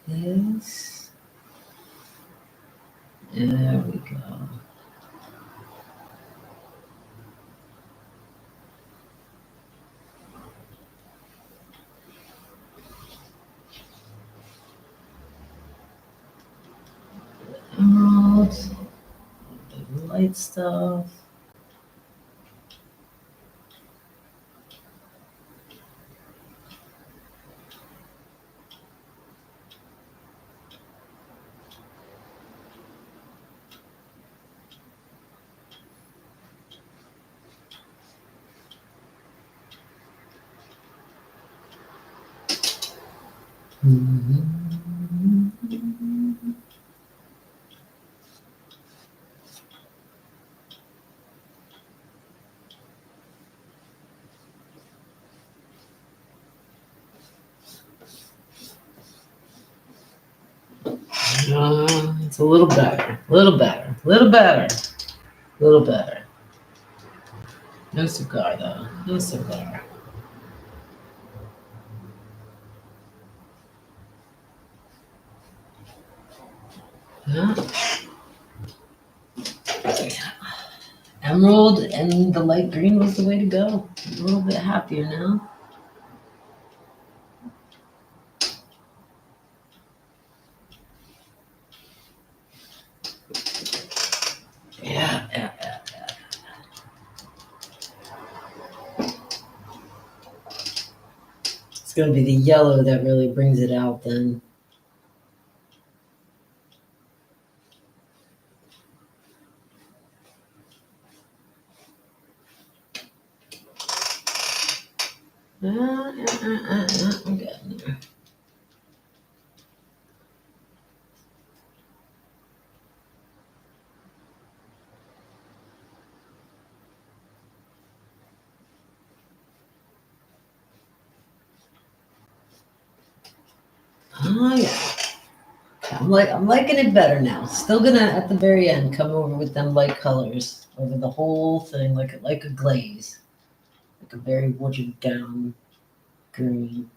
this. There we go. Emeralds, the light stuff. It's a little better, a little better, a little better, a little better. No cigar though, no cigar. Yeah. Emerald and the light green was the way to go. A little bit happier now. Yeah. It's gonna be the yellow that really brings it out then. I'm getting there. Oh yeah. I'm liking it better now. Still gonna at the very end come over with them light colors over the whole thing, like a glaze, like a very watered down green.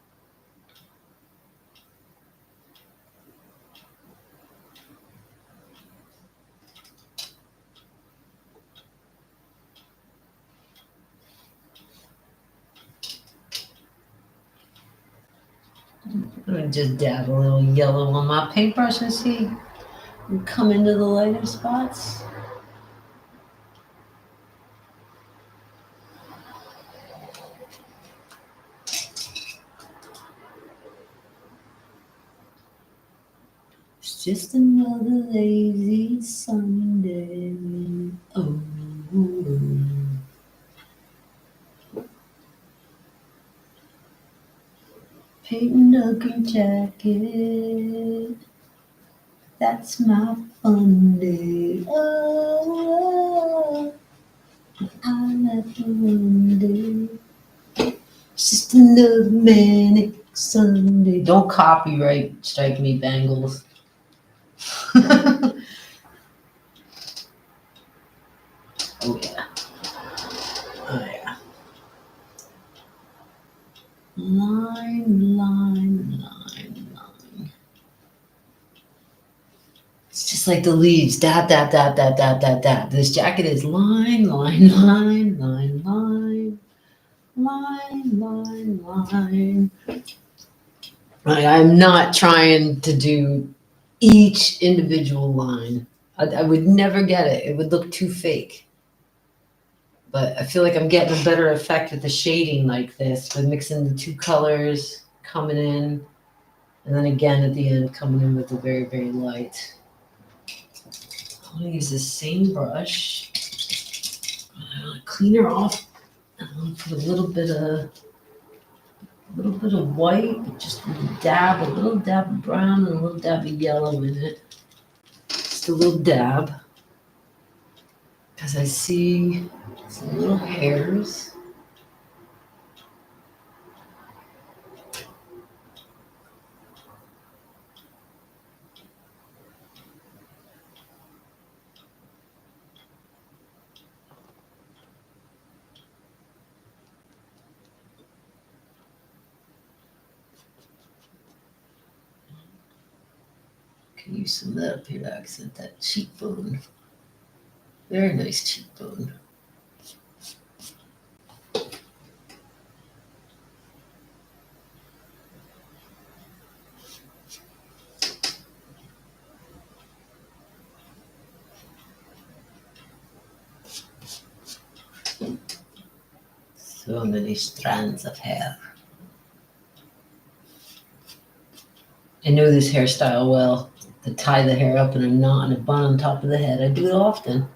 I'm gonna just dab a little yellow on my paintbrush and see and come into the lighter spots. It's just another lazy Sunday. Oh. Painting a green jacket. That's my fun day. Oh, I like the one day. It's just another manic Sunday. Don't copyright strike me, Bangles. Oh yeah. Oh yeah. Line. It's just like the leaves. Dab. This jacket is line. I'm not trying to do each individual line. I would never get it. It would look too fake. But I feel like I'm getting a better effect with the shading like this, with mixing the two colors coming in, and then again at the end coming in with the very, very light. I'm gonna use the same brush. I'm gonna clean her off. I'm gonna put a little bit of white, just a little dab of brown, and a little dab of yellow in it. Just a little dab, because I see some little hairs. Can use some of that up here to accent that cheekbone. Very nice cheekbone. So many strands of hair. I know this hairstyle well. To tie the hair up in a knot and a bun on top of the head. I do it often.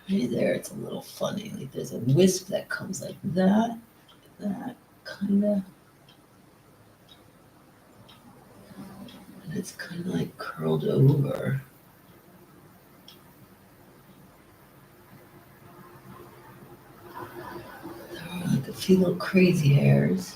Right there, it's a little funny. Like there's a wisp that comes like that kind of. And it's kind of like curled over. There are like a few little crazy hairs.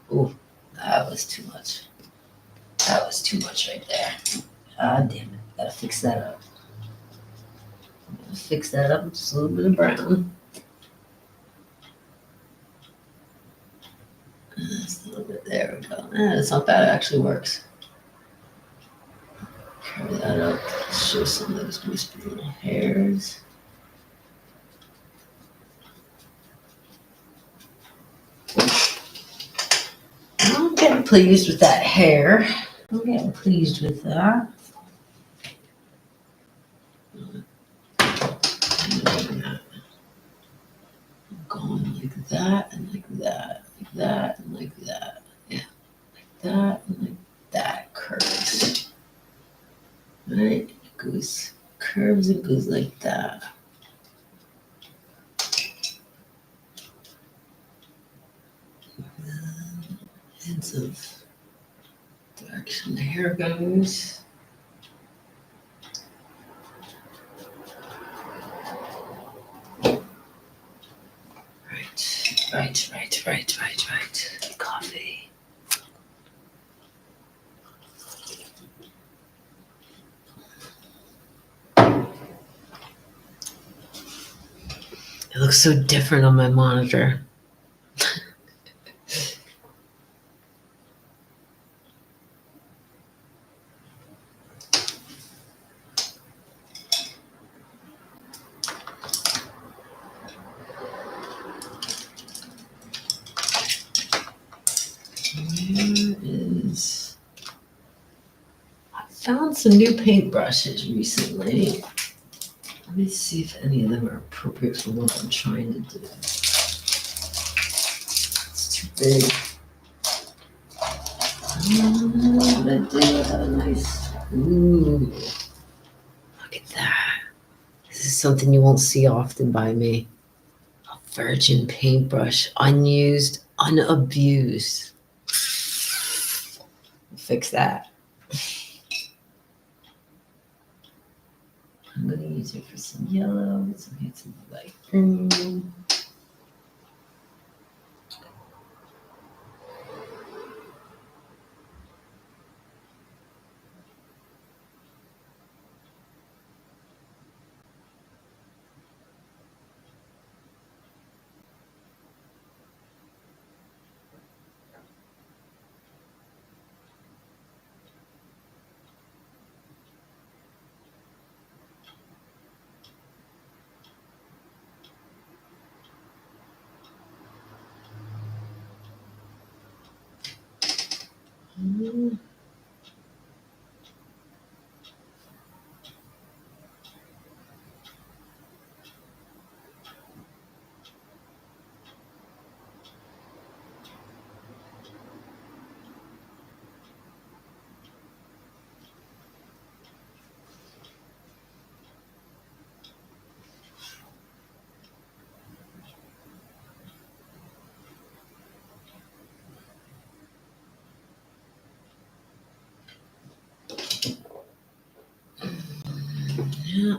Oh, that was too much. That was too much right there. Ah, damn it. Gotta fix that up. Fix that up with just a little bit of brown. Just a little bit. There we go. That's not bad. It actually works. Carry that up. Show some of those wispy little hairs. I'm getting pleased with that hair. I'm getting pleased with that. Going like that and like that, like that and like that. Yeah, like that and like that curves. Right? It goes curves, it goes like that. Hints of direction the hair goes. Right. Coffee. It looks so different on my monitor. I found some new paintbrushes recently. Let me see if any of them are appropriate for what I'm trying to do. It's too big. What I do? Have a nice. Ooh, look at that. This is something you won't see often by me. A virgin paintbrush, unused, unabused. Fix that. I'm going to use it for some yellow, some light green. Yeah.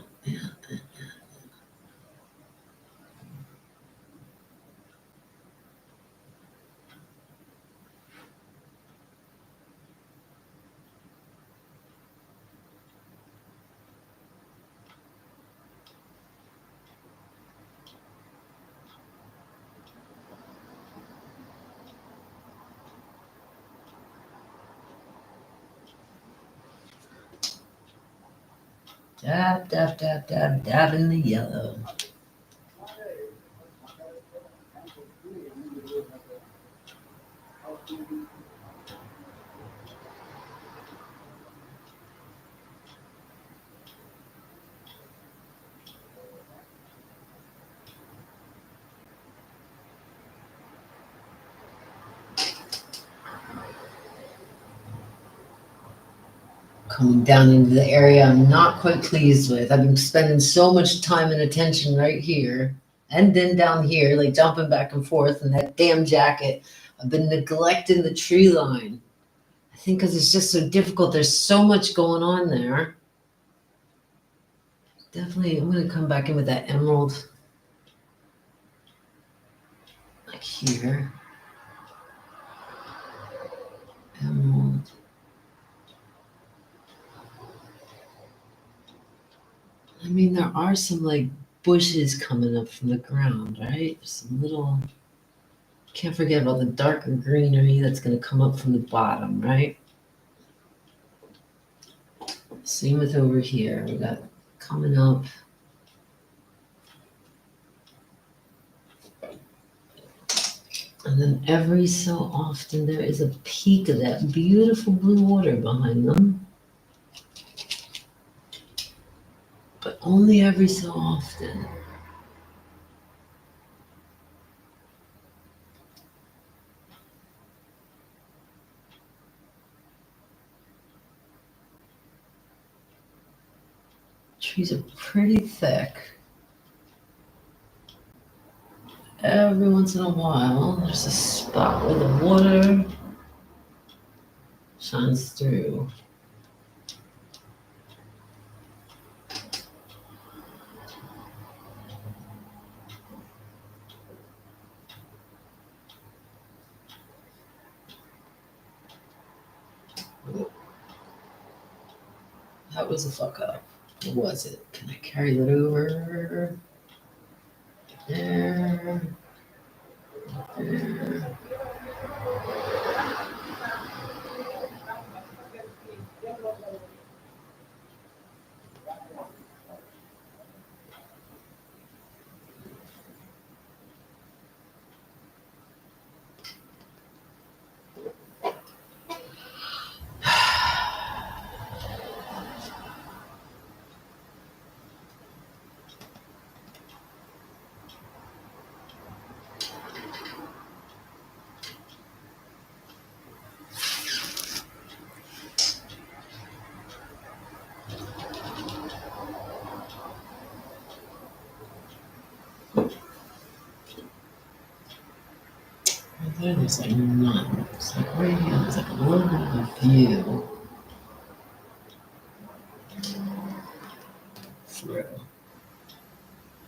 Dab, dab, dab, dab, dab in the yellow. Coming down into the area I'm not quite pleased with. I've been spending so much time and attention right here and then down here, like jumping back and forth in that damn jacket. I've been neglecting the tree line. I think because it's just so difficult. There's so much going on there. Definitely, I'm going to come back in with that emerald, like here. Emerald. I mean, there are some like bushes coming up from the ground, right? Some little, can't forget about the darker greenery that's going to come up from the bottom, right? Same with over here. We got coming up. And then every so often there is a peak of that beautiful blue water behind them. But only every so often. Trees are pretty thick. Every once in a while, there's a spot where the water shines through. That was a fuck up. What was it? Can I carry that over? There. There. There's like none. It's like right here, there's like a little bit of a view through.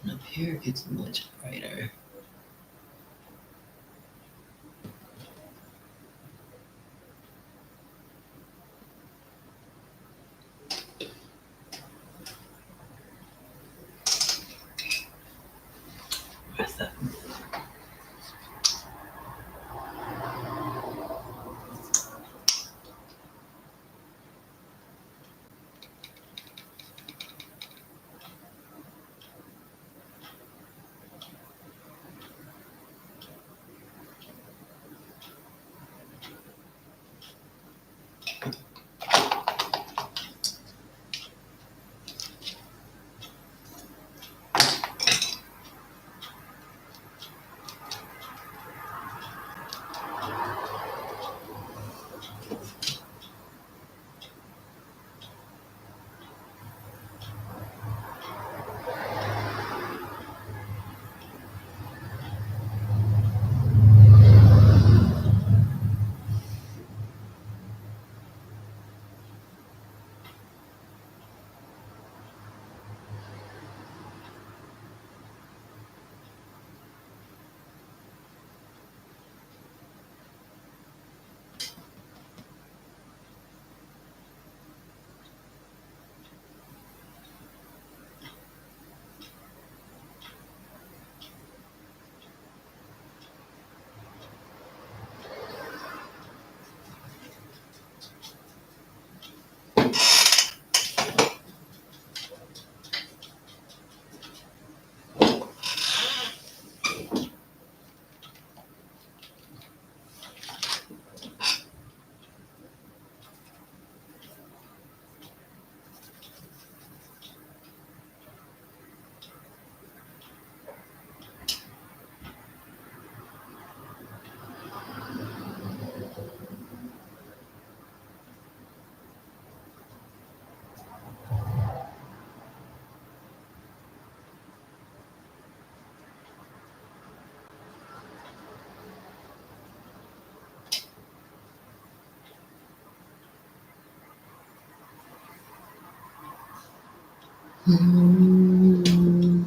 And up here it gets much brighter. Where's that? Mm.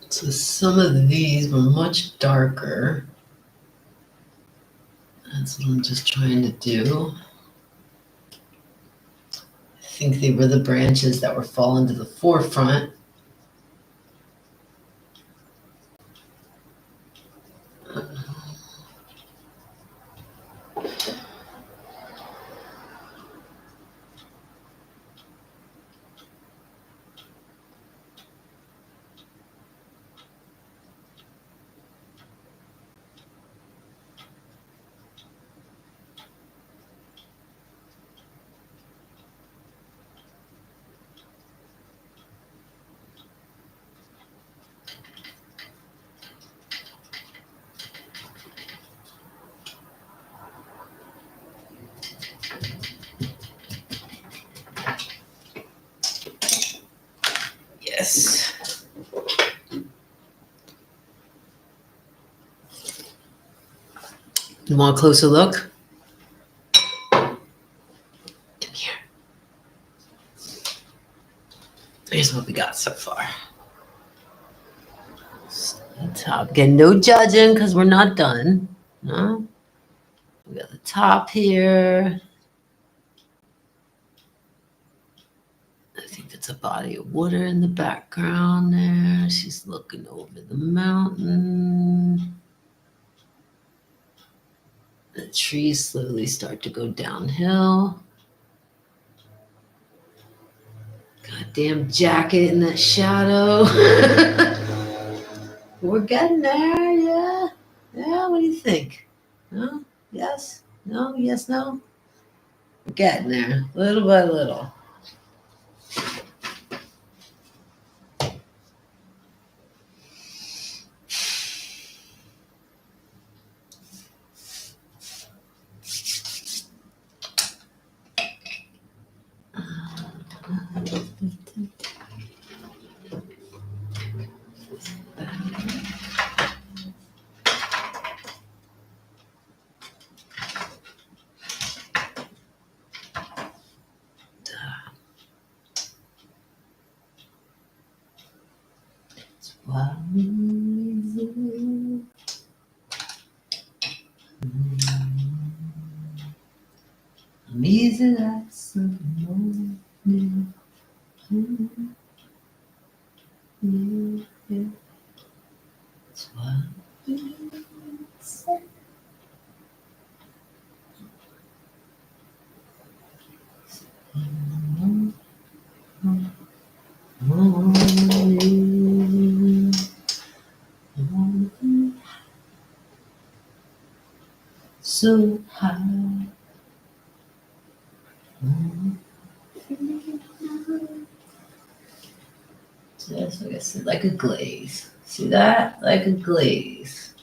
So some of these were much darker. That's what I'm just trying to do. I think they were the branches that were falling to the forefront. Yes. You want a closer look? Come here. Here's what we got so far. Top. Again, no judging because we're not done. No. We got the top here. I think that's a body of water in the background there. She's looking over the mountain. The trees slowly start to go downhill. Goddamn jacket in that shadow. We're getting there, yeah. Yeah, what do you think? No? Yes? No? Yes, no? We're getting there, little by little. I'm easy like some morning. That's why it's morning. So high. So that's what I said, like a glaze. See that? Like a glaze.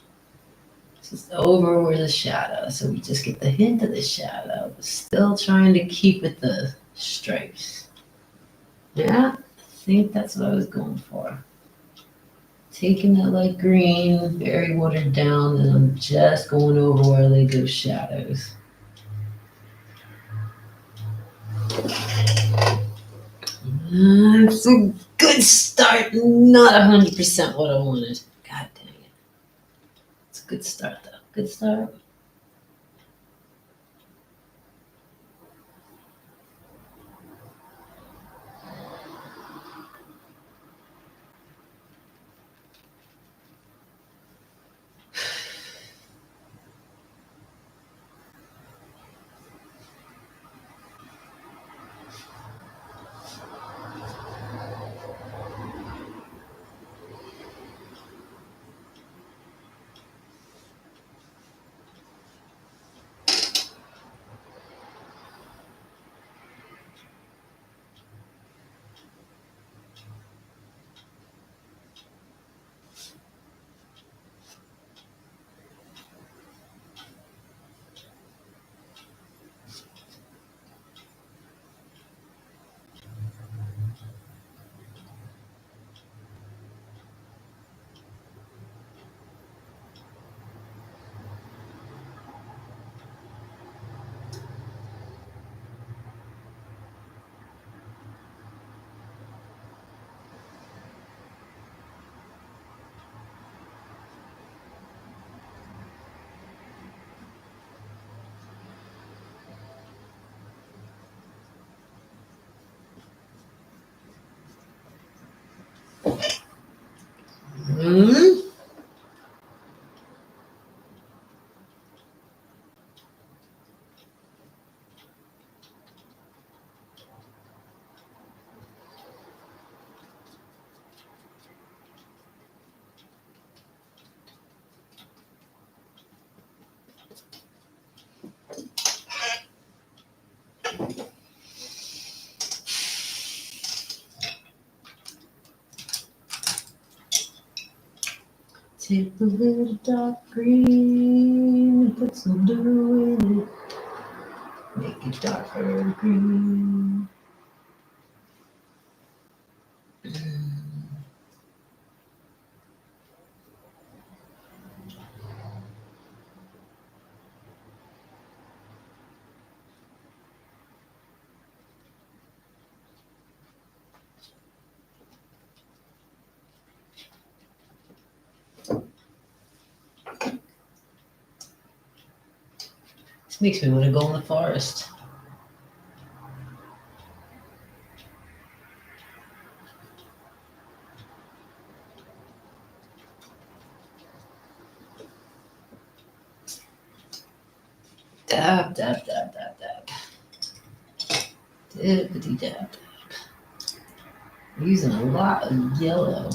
Just over where the shadow. So we just get the hint of the shadow, but still trying to keep it the stripes. Yeah, I think that's what I was going for. Taking that light green, very watered down, and I'm just going over where they go shadows. It's a good start, not 100% what I wanted. God dang it. It's a good start though. Good start. Take a little dark green and put some blue in it. Make it darker green. This makes me want to go in the forest. Dab, dab, dab, dab, dab. Dippity dab, dab. I'm using a lot of yellow.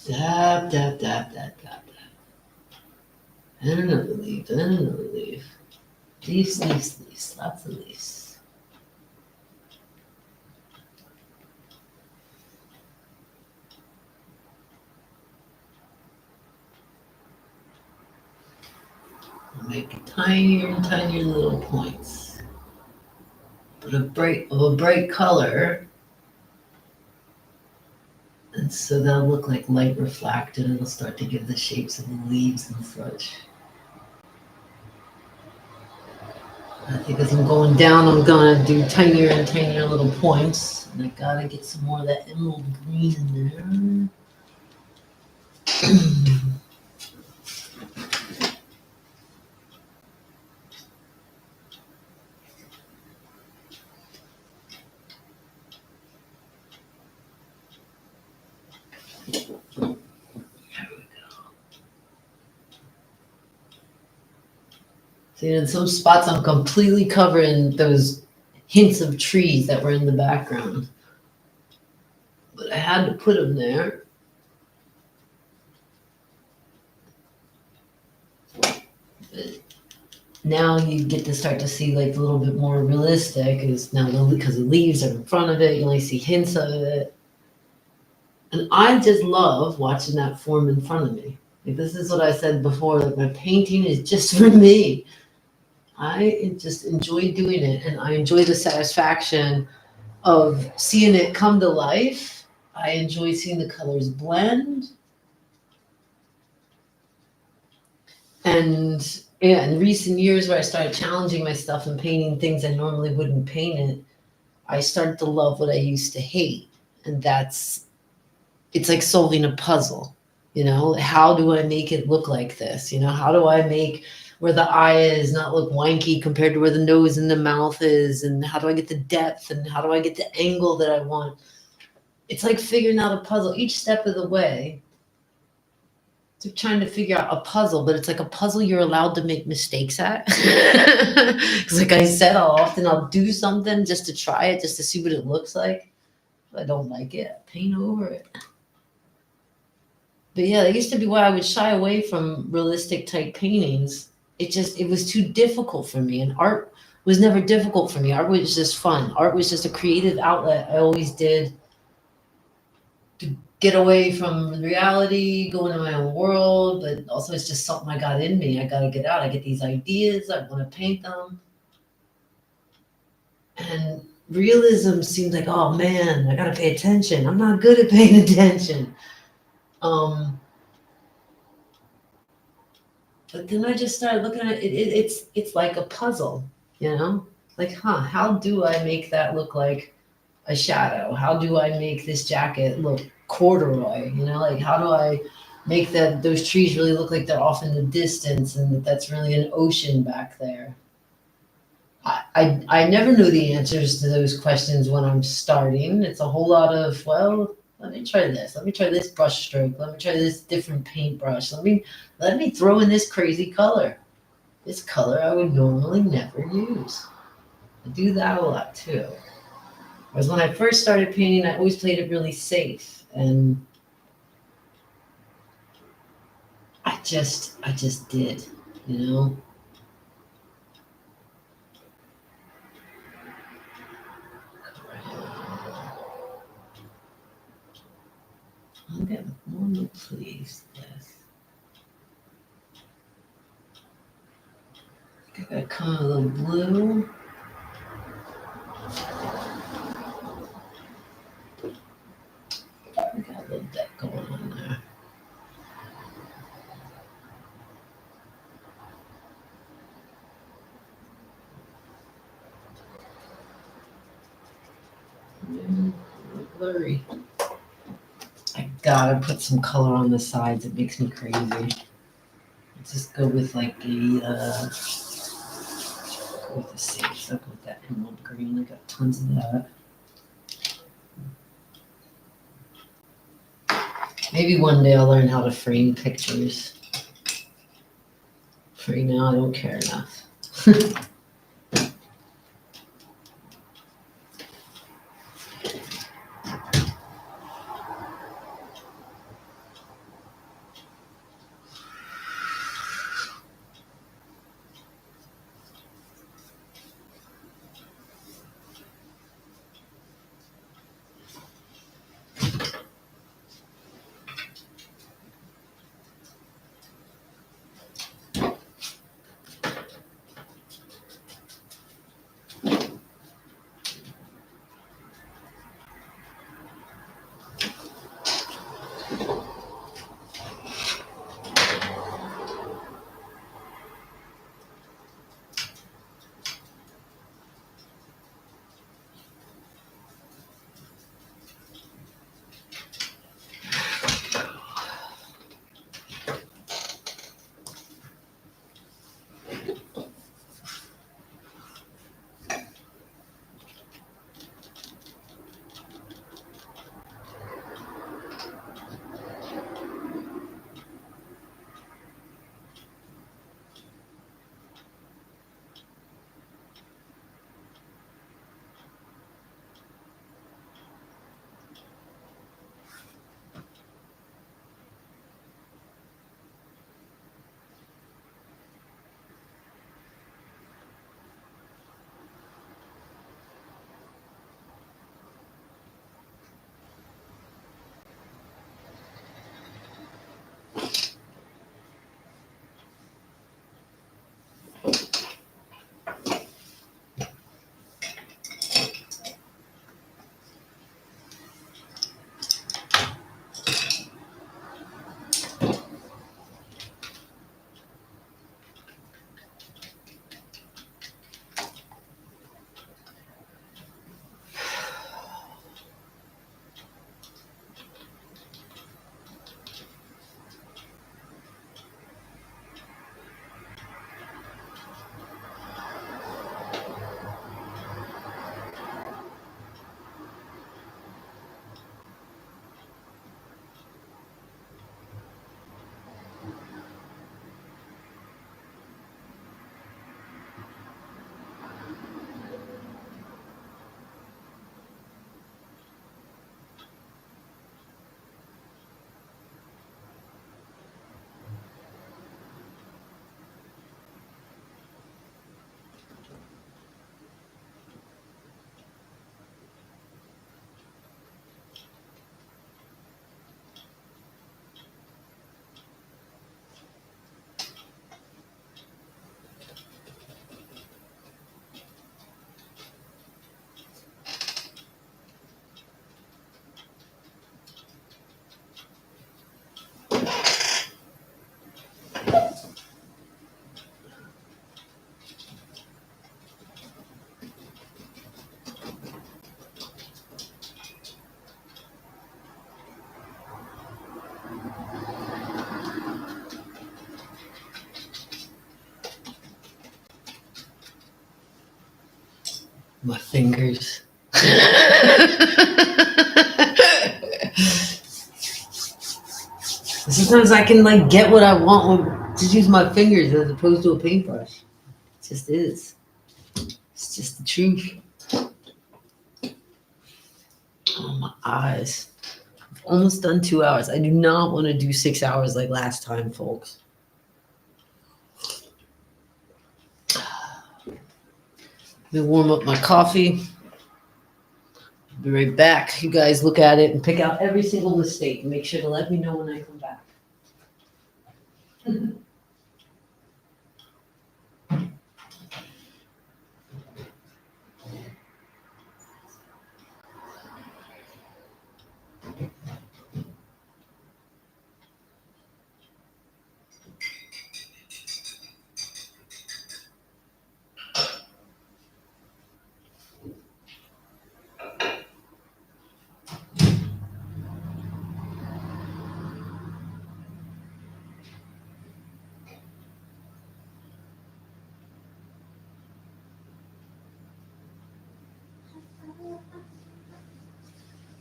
Dab, dab, dab, dab, dab, dab. And another leaf, and another leaf. Leaves, leaves, leaves, lots of leaves. I'll make tinier and tinier little points. But a bright color. And so they'll look like light refracted and it'll start to give the shapes of the leaves and such. I think as I'm going down, I'm gonna do tinier and tinier little points. And I gotta get some more of that emerald green in there. See, in some spots I'm completely covering those hints of trees that were in the background. But I had to put them there. But now you get to start to see like a little bit more realistic is now because the leaves are in front of it, you only see hints of it. And I just love watching that form in front of me. Like this is what I said before, like my painting is just for me. I just enjoy doing it and I enjoy the satisfaction of seeing it come to life. I enjoy seeing the colors blend. And yeah, in recent years where I started challenging myself and painting things I normally wouldn't paint it, I started to love what I used to hate. And it's like solving a puzzle, you know? How do I make it look like this? You know, how do I make where the eye is not look wanky compared to where the nose and the mouth is? And how do I get the depth? And how do I get the angle that I want? It's like figuring out a puzzle each step of the way. It's like trying to figure out a puzzle, but it's like a puzzle you're allowed to make mistakes at. Because like I said, I'll do something just to try it, just to see what it looks like. If I don't like it, I paint over it. But yeah, that used to be why I would shy away from realistic type paintings. It was too difficult for me. And art was never difficult for me. Art was just fun. Art was just a creative outlet I always did to get away from reality, go into my own world. But also it's just something I got in me. I got to get out. I get these ideas. I want to paint them. And realism seems like, oh man, I got to pay attention. I'm not good at paying attention. But then I just started looking at it. It's like a puzzle, you know? Like, how do I make that look like a shadow? How do I make this jacket look corduroy? You know, like how do I make those trees really look like they're off in the distance and that's really an ocean back there? I never knew the answers to those questions when I'm starting. It's a whole lot of, well, let me try this. Let me try this brush stroke. Let me try this different paintbrush. Let me throw in this crazy color. This color I would normally never use. I do that a lot too. Whereas when I first started painting, I always played it really safe, and I just did, you know. I'm getting more pleased with this. I gotta come a little blue. We got a little bit going on there. Blurry. I gotta put some color on the sides. It makes me crazy. Let's just go with like go with the safe. I'll go with that emerald green. I got tons of that. Maybe one day I'll learn how to frame pictures. For right now, I don't care enough. My fingers. Sometimes I can like get what I want with just use my fingers as opposed to a paintbrush. It just is. It's just the truth. Oh, my eyes. Almost done 2 hours. I do not want to do 6 hours like last time, folks. Let me warm up my coffee. Be right back. You guys look at it and pick out every single mistake and make sure to let me know when I come back.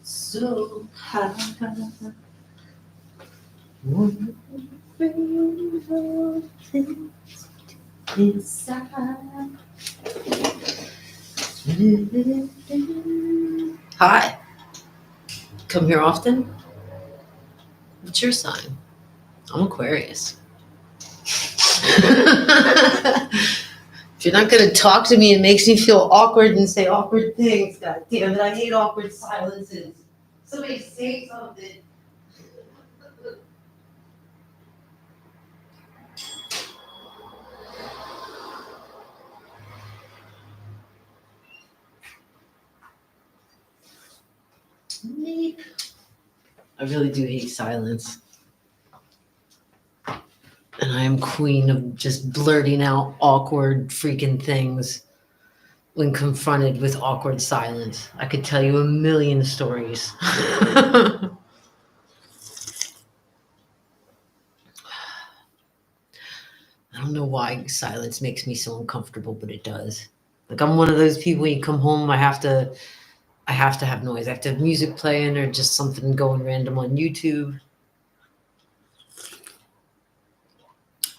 So high. Inside. Hi. Come here often? What's your sign? I'm Aquarius. If you're not going to talk to me, it makes me feel awkward and say awkward things. God damn it, I hate awkward silences. Somebody say something. I really do hate silence. And I am queen of just blurting out awkward freaking things when confronted with awkward silence. I could tell you a million stories. I don't know why silence makes me so uncomfortable, but it does. Like I'm one of those people when you come home, I have to have noise. I have to have music playing or just something going random on YouTube.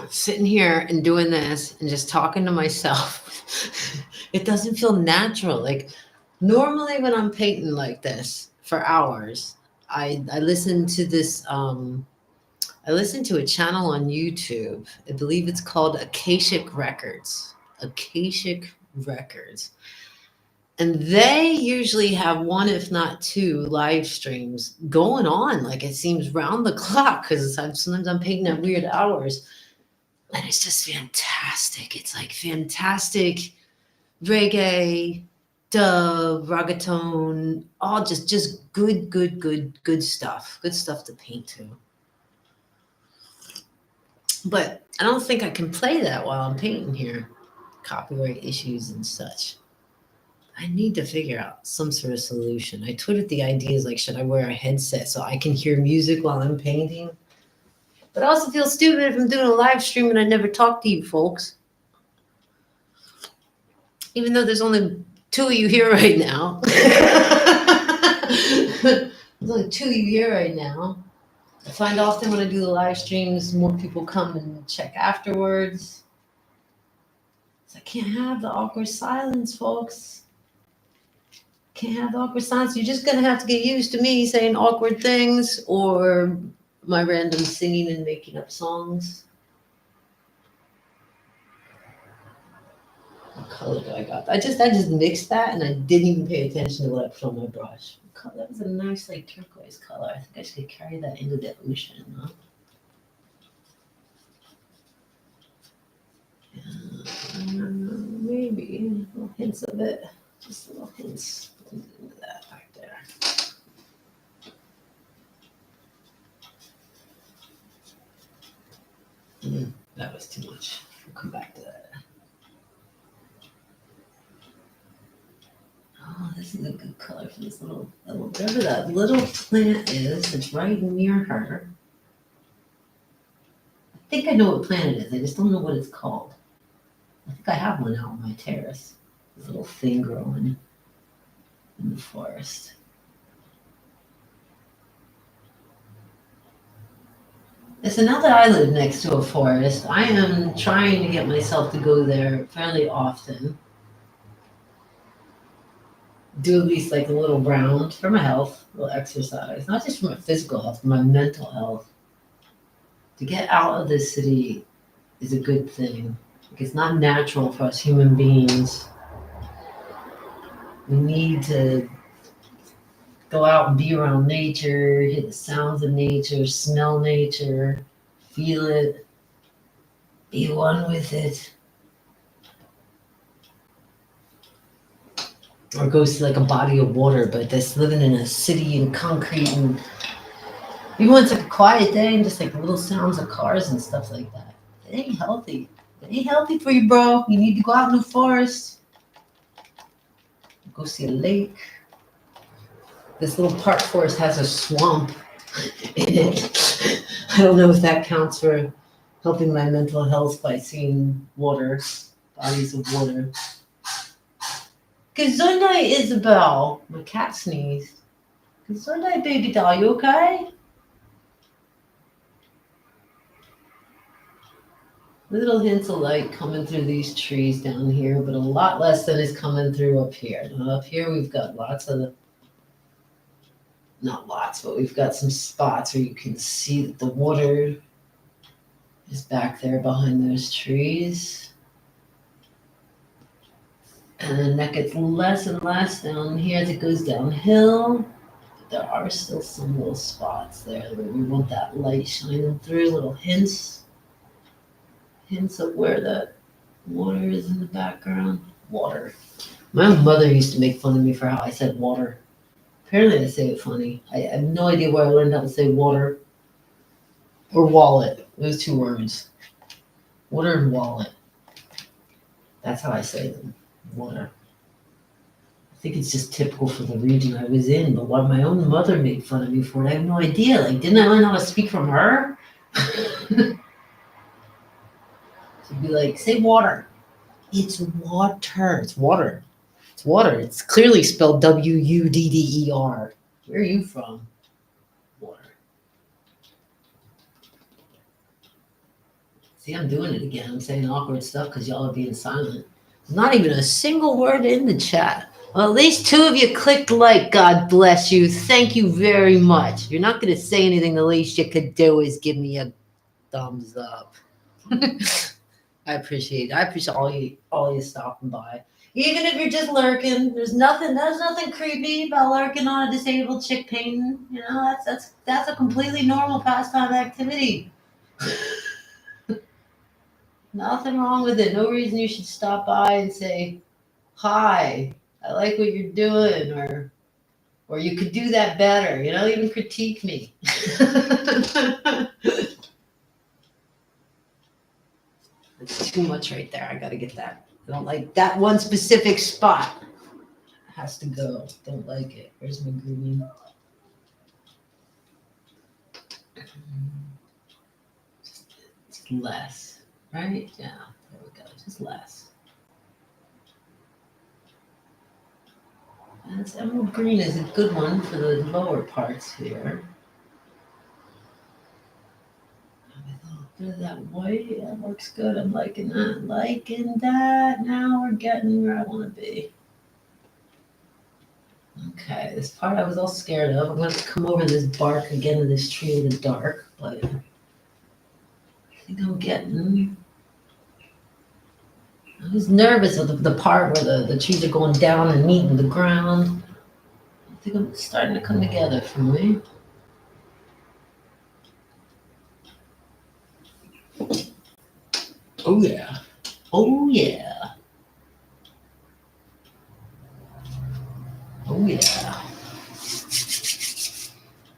Sitting here and doing this and just talking to myself, it doesn't feel natural. Like normally when I'm painting like this for hours, I listen to this I listen to a channel on YouTube. I believe it's called Akashic Records. Akashic Records. And they usually have one, if not two, live streams going on. Like it seems round the clock because sometimes I'm painting at weird hours. And it's just fantastic. It's like fantastic reggae, dub, reggaeton, all just good stuff. Good stuff to paint to. But I don't think I can play that while I'm painting here. Copyright issues and such. I need to figure out some sort of solution. I tweeted the ideas like, should I wear a headset so I can hear music while I'm painting? But I also feel stupid if I'm doing a live stream and I never talk to you folks. Even though there's only 2 of you here right now. There's only 2 of you here right now. I find often when I do the live streams, more people come and check afterwards. So I can't have the awkward silence, folks. Can't have the awkward silence. You're just going to have to get used to me saying awkward things or my random singing and making up songs. What color do I got? I just mixed that and I didn't even pay attention to what I put on my brush. That was a nice like turquoise color. I think I should carry that into the ocean, huh? Maybe little hints of it. Just little hints into that back there. That was too much. We'll come back to that. Oh, this is a good color for this little whatever that little plant is. It's right near her. think I know what plant it is. I just don't know what it's called. I think I have one out on my terrace. This little thing growing in the forest. So now that I live next to a forest, I am trying to get myself to go there fairly often. Do at least like a little round for my health, a little exercise, not just for my physical health, for my mental health. To get out of the city is a good thing. Like, it's not natural for us human beings. We need to go out and be around nature, hear the sounds of nature, smell nature, feel it, be one with it. Or go to like a body of water, but that's living in a city and concrete, and you want like a quiet day and just like little sounds of cars and stuff like that. It ain't healthy. It ain't healthy for you, bro. You need to go out in the forest, go see a lake. This little park forest has a swamp in it. I don't know if that counts for helping my mental health by seeing water, bodies of water. Gesundheit, Isabel. My cat sneezed. Gesundheit, baby doll. You okay? Little hints of light coming through these trees down here, but a lot less than is coming through up here. Now, up here we've got lots of, not lots, but we've got some spots where you can see that the water is back there behind those trees. And then that gets less and less down here as it goes downhill. But there are still some little spots there where we want that light shining through, little hints of where that water is in the background. Water. My own mother used to make fun of me for how I said water. Apparently I say it funny. I have no idea where I learned how to say water or wallet. Those two words. Water and wallet. That's how I say them. Water. I think it's just typical for the region I was in, but why my own mother made fun of me for it, I have no idea. Like, didn't I learn how to speak from her? She'd be like, say water. It's water. It's water. It's water. It's clearly spelled W-U-D-D-E-R. Where are you from? Water. See, I'm doing it again. I'm saying awkward stuff because y'all are being silent. There's not even a single word in the chat. Well, at least 2 of you clicked like. God bless you. Thank you very much. If you're not going to say anything, the least you could do is give me a thumbs up. I appreciate it. I appreciate all you stopping by. Even if you're just lurking, there's nothing creepy about lurking on a disabled chick painting. You know, that's a completely normal pastime activity. Nothing wrong with it. No reason you should stop by and say, hi, I like what you're doing, or you could do that better. You know, even critique me. It's too much right there. I gotta get that. I don't like that one specific spot. It has to go. Don't like it. Where's my green? Just less, right? Yeah, there we go. Just less. And this emerald green is a good one for the lower parts here. Bit of that white, that looks good. I'm liking that. Liking that. Now we're getting where I want to be. Okay, this part I was all scared of. I'm going to come over this bark again of this tree in the dark, but I think I'm getting. I was nervous of the part where the trees are going down and meeting the ground. I think I'm starting to come together for me. Oh yeah. Oh yeah. Oh yeah.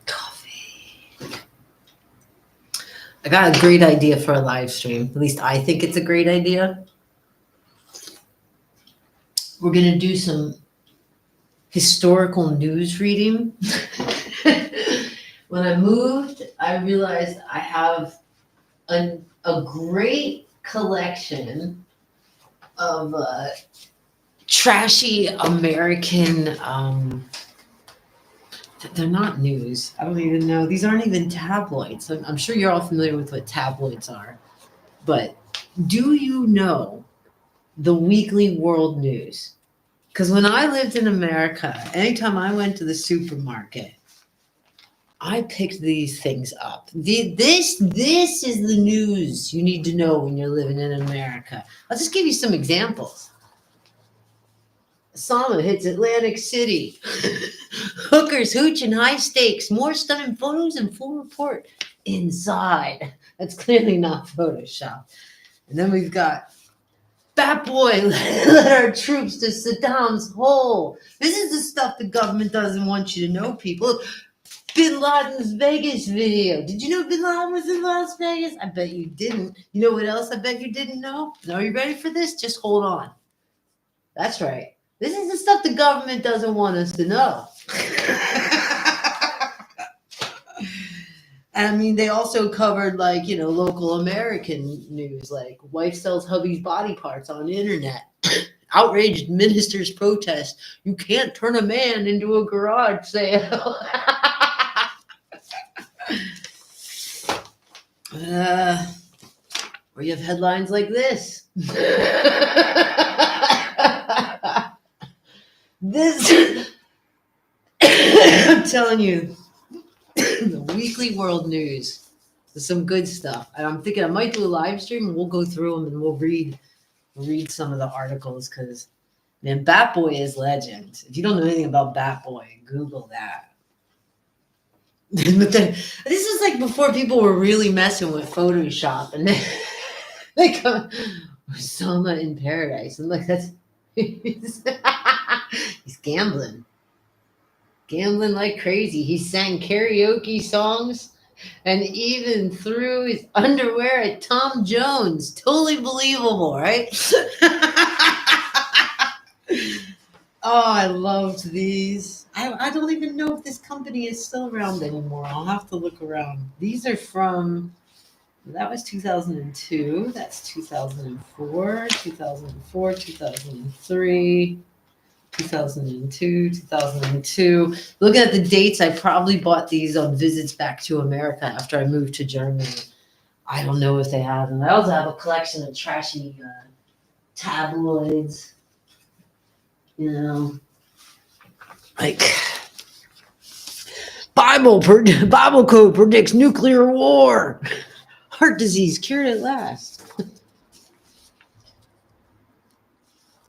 Coffee. I got a great idea for a live stream. At least I think it's a great idea. We're going to do some historical news reading. When I moved, I realized I have a a great collection of trashy American. They're not news. I don't even know. These aren't even tabloids. I'm sure you're all familiar with what tabloids are. But do you know the weekly world news? Because when I lived in America, anytime I went to the supermarket, I picked these things up. This is the news you need to know when you're living in America. I'll just give you some examples. Osama hits Atlantic City. Hookers hooching high stakes. More stunning photos and full report inside. That's clearly not Photoshop. And then we've got Bat Boy led our troops to Saddam's hole. This is the stuff the government doesn't want you to know, people. Bin Laden's Vegas video. Did you know Bin Laden was in Las Vegas? I bet you didn't. You know what else I bet you didn't know? Are you ready for this? Just hold on. That's right. This is the stuff the government doesn't want us to know. And I mean, they also covered local American news, like wife sells hubby's body parts on the internet. Outraged ministers protest. You can't turn a man into a garage sale. Or you have headlines like this. This, I'm telling you, the weekly world news. There's some good stuff. And I'm thinking I might do a live stream and we'll go through them and we'll read some of the articles because, man, Bat Boy is legend. If you don't know anything about Bat Boy, Google that. But then, this is like before people were really messing with Photoshop, and then they come Osama in paradise. I'm like, that's he's gambling like crazy. He sang karaoke songs and even threw his underwear at Tom Jones. Totally believable, right? Oh, I loved these. I don't even know if this company is still around anymore. I'll have to look around. These are from, that was 2002. That's 2004, 2004, 2003, 2002, 2002. Looking at the dates, I probably bought these on visits back to America after I moved to Germany. I don't know if they have them. I also have a collection of trashy tabloids. You know, like Bible code predicts nuclear war. Heart disease cured at last.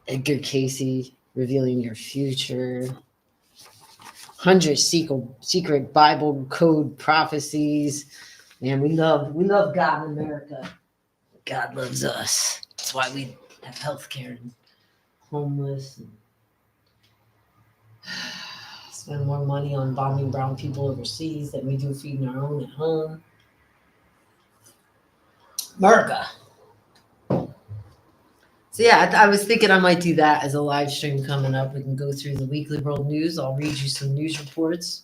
Edgar Casey revealing your future. 100 secret Bible code prophecies. Man, we love God in America. God loves us. That's why we have health care and homeless and spend more money on bombing brown people overseas than we do feeding our own at home. America. So yeah, I was thinking I might do that as a live stream coming up. We can go through the weekly world news. I'll read you some news reports.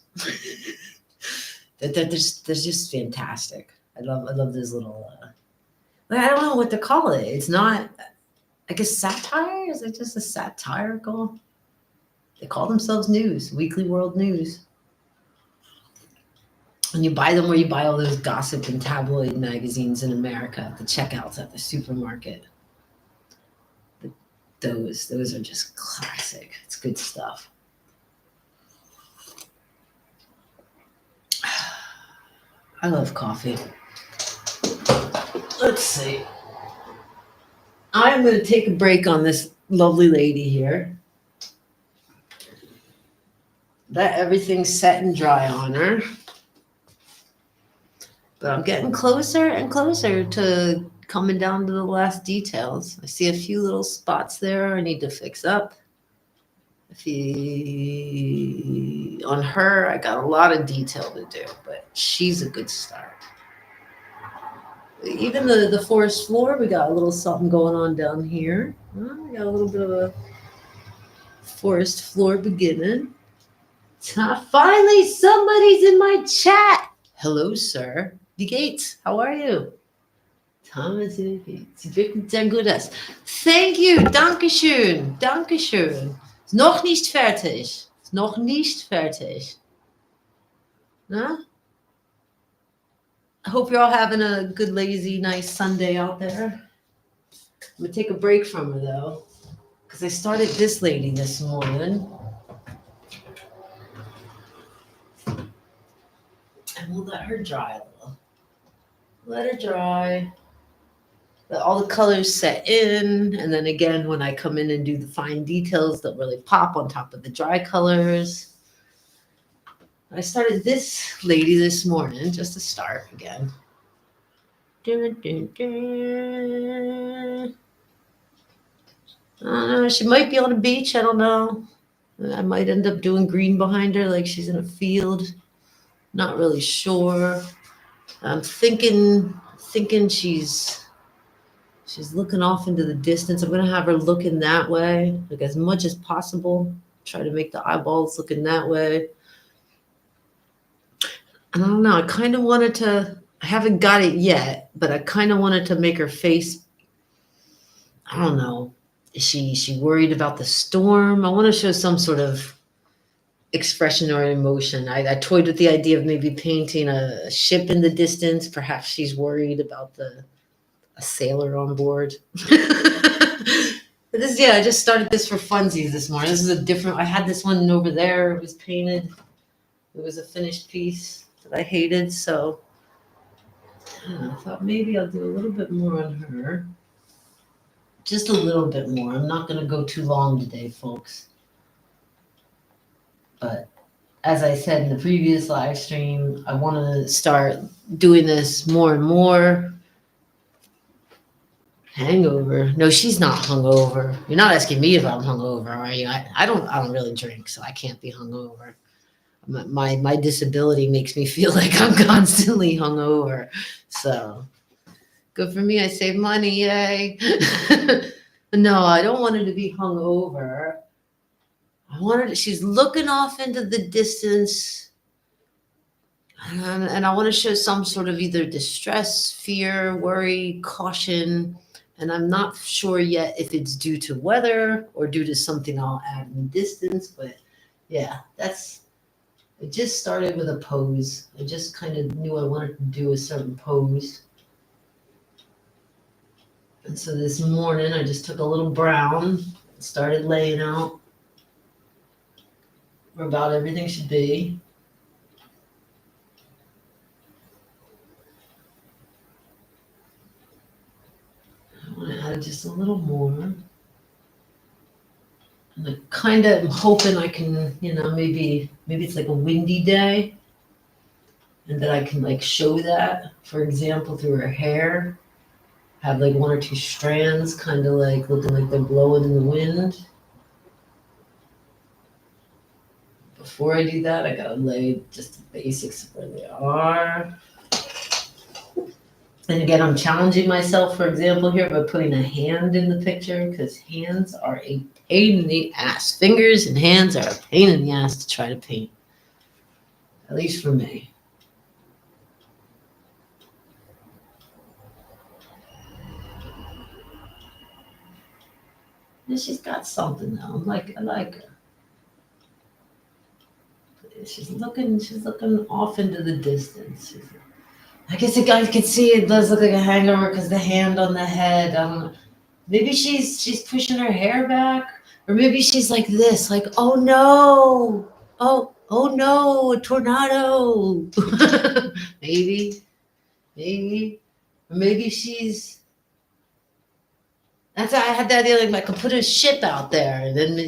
They're just fantastic. I love those little. I don't know what to call it. It's not. I guess satire. Is it just a satirical? They call themselves news, weekly world news. And you buy them where you buy all those gossip and tabloid magazines in America, the checkouts at the supermarket. Those are just classic. It's good stuff. I love coffee. Let's see. I'm going to take a break on this lovely lady here. Let everything set and dry on her. But I'm getting closer and closer to coming down to the last details. I see a few little spots there I need to fix up. On her, I got a lot of detail to do, but she's a good start. Even the forest floor, we got a little something going on down here. We got a little bit of a forest floor beginning. Finally, somebody's in my chat. Hello, sir. D. Gates, how are you? Thomas, sieht wirklich sehr gut aus. Thank you, Dankeschön, Dankeschön. Ist noch nicht fertig. Ist noch nicht fertig. Na? I hope you're all having a good, lazy, nice Sunday out there. I'm gonna take a break from her though, because I started this lady this morning. And we'll let her dry a little. Let her dry. Let all the colors set in. And then again, when I come in and do the fine details that really pop on top of the dry colors. I started this lady this morning, just to start again. Dun, dun, dun. I don't know, she might be on a beach, I don't know. I might end up doing green behind her, like she's in a field. Not really sure. I'm thinking she's looking off into the distance. I'm gonna have her looking that way, like as much as possible. Try to make the eyeballs looking that way. And I don't know, I kind of wanted to, I haven't got it yet, but I kind of wanted to make her face, I don't know, is she worried about the storm? I want to show some sort of expression or emotion. I toyed with the idea of maybe painting a ship in the distance. Perhaps she's worried about a sailor on board. But this, yeah, I just started this for funsies this morning. This is a different, I had this one over there. It was painted. It was a finished piece that I hated. So I thought maybe I'll do a little bit more on her. Just a little bit more. I'm not going to go too long today, folks. But as I said in the previous live stream, I want to start doing this more and more. Hangover? No, she's not hungover. You're not asking me if I'm hungover, are you? I don't really drink, so I can't be hungover. My disability makes me feel like I'm constantly hungover. So good for me. I save money, yay! No, I don't want her to be hungover. I want her. She's looking off into the distance. And I want to show some sort of either distress, fear, worry, caution. And I'm not sure yet if it's due to weather or due to something I'll add in the distance. But yeah, I just started with a pose. I just kind of knew I wanted to do a certain pose. And so this morning I just took a little brown, started laying out where about everything should be. I want to add just a little more. And I kind of am hoping I can, maybe it's like a windy day and that I can like show that, for example, through her hair, have like one or two strands kind of like looking like they're blowing in the wind. Before I do that, I gotta lay just the basics of where they are. And again, I'm challenging myself, for example, here by putting a hand in the picture because hands are a pain in the ass. Fingers and hands are a pain in the ass to try to paint, at least for me. And she's got something though. I like her. She's looking off into the distance. I guess the guys can see it does look like a hangover because the hand on the head. Maybe she's pushing her hair back, or maybe she's like this, like, oh no, oh no, a tornado. maybe, or maybe she's. That's why I had the idea like I could put a ship out there, and then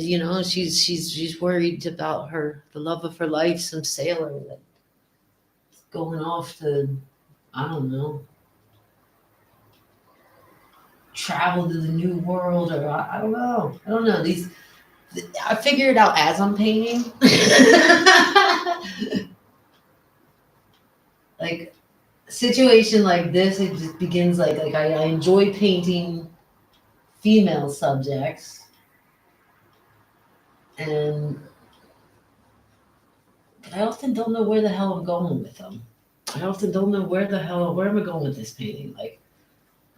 she's worried about the love of her life, some sailor that's going off to, I don't know, travel to the new world, or I don't know. I figure it out as I'm painting. Like a situation like this, it just begins like I enjoy painting female subjects, and I often don't know where the hell I'm going with them. I often don't know where am I going with this painting. Like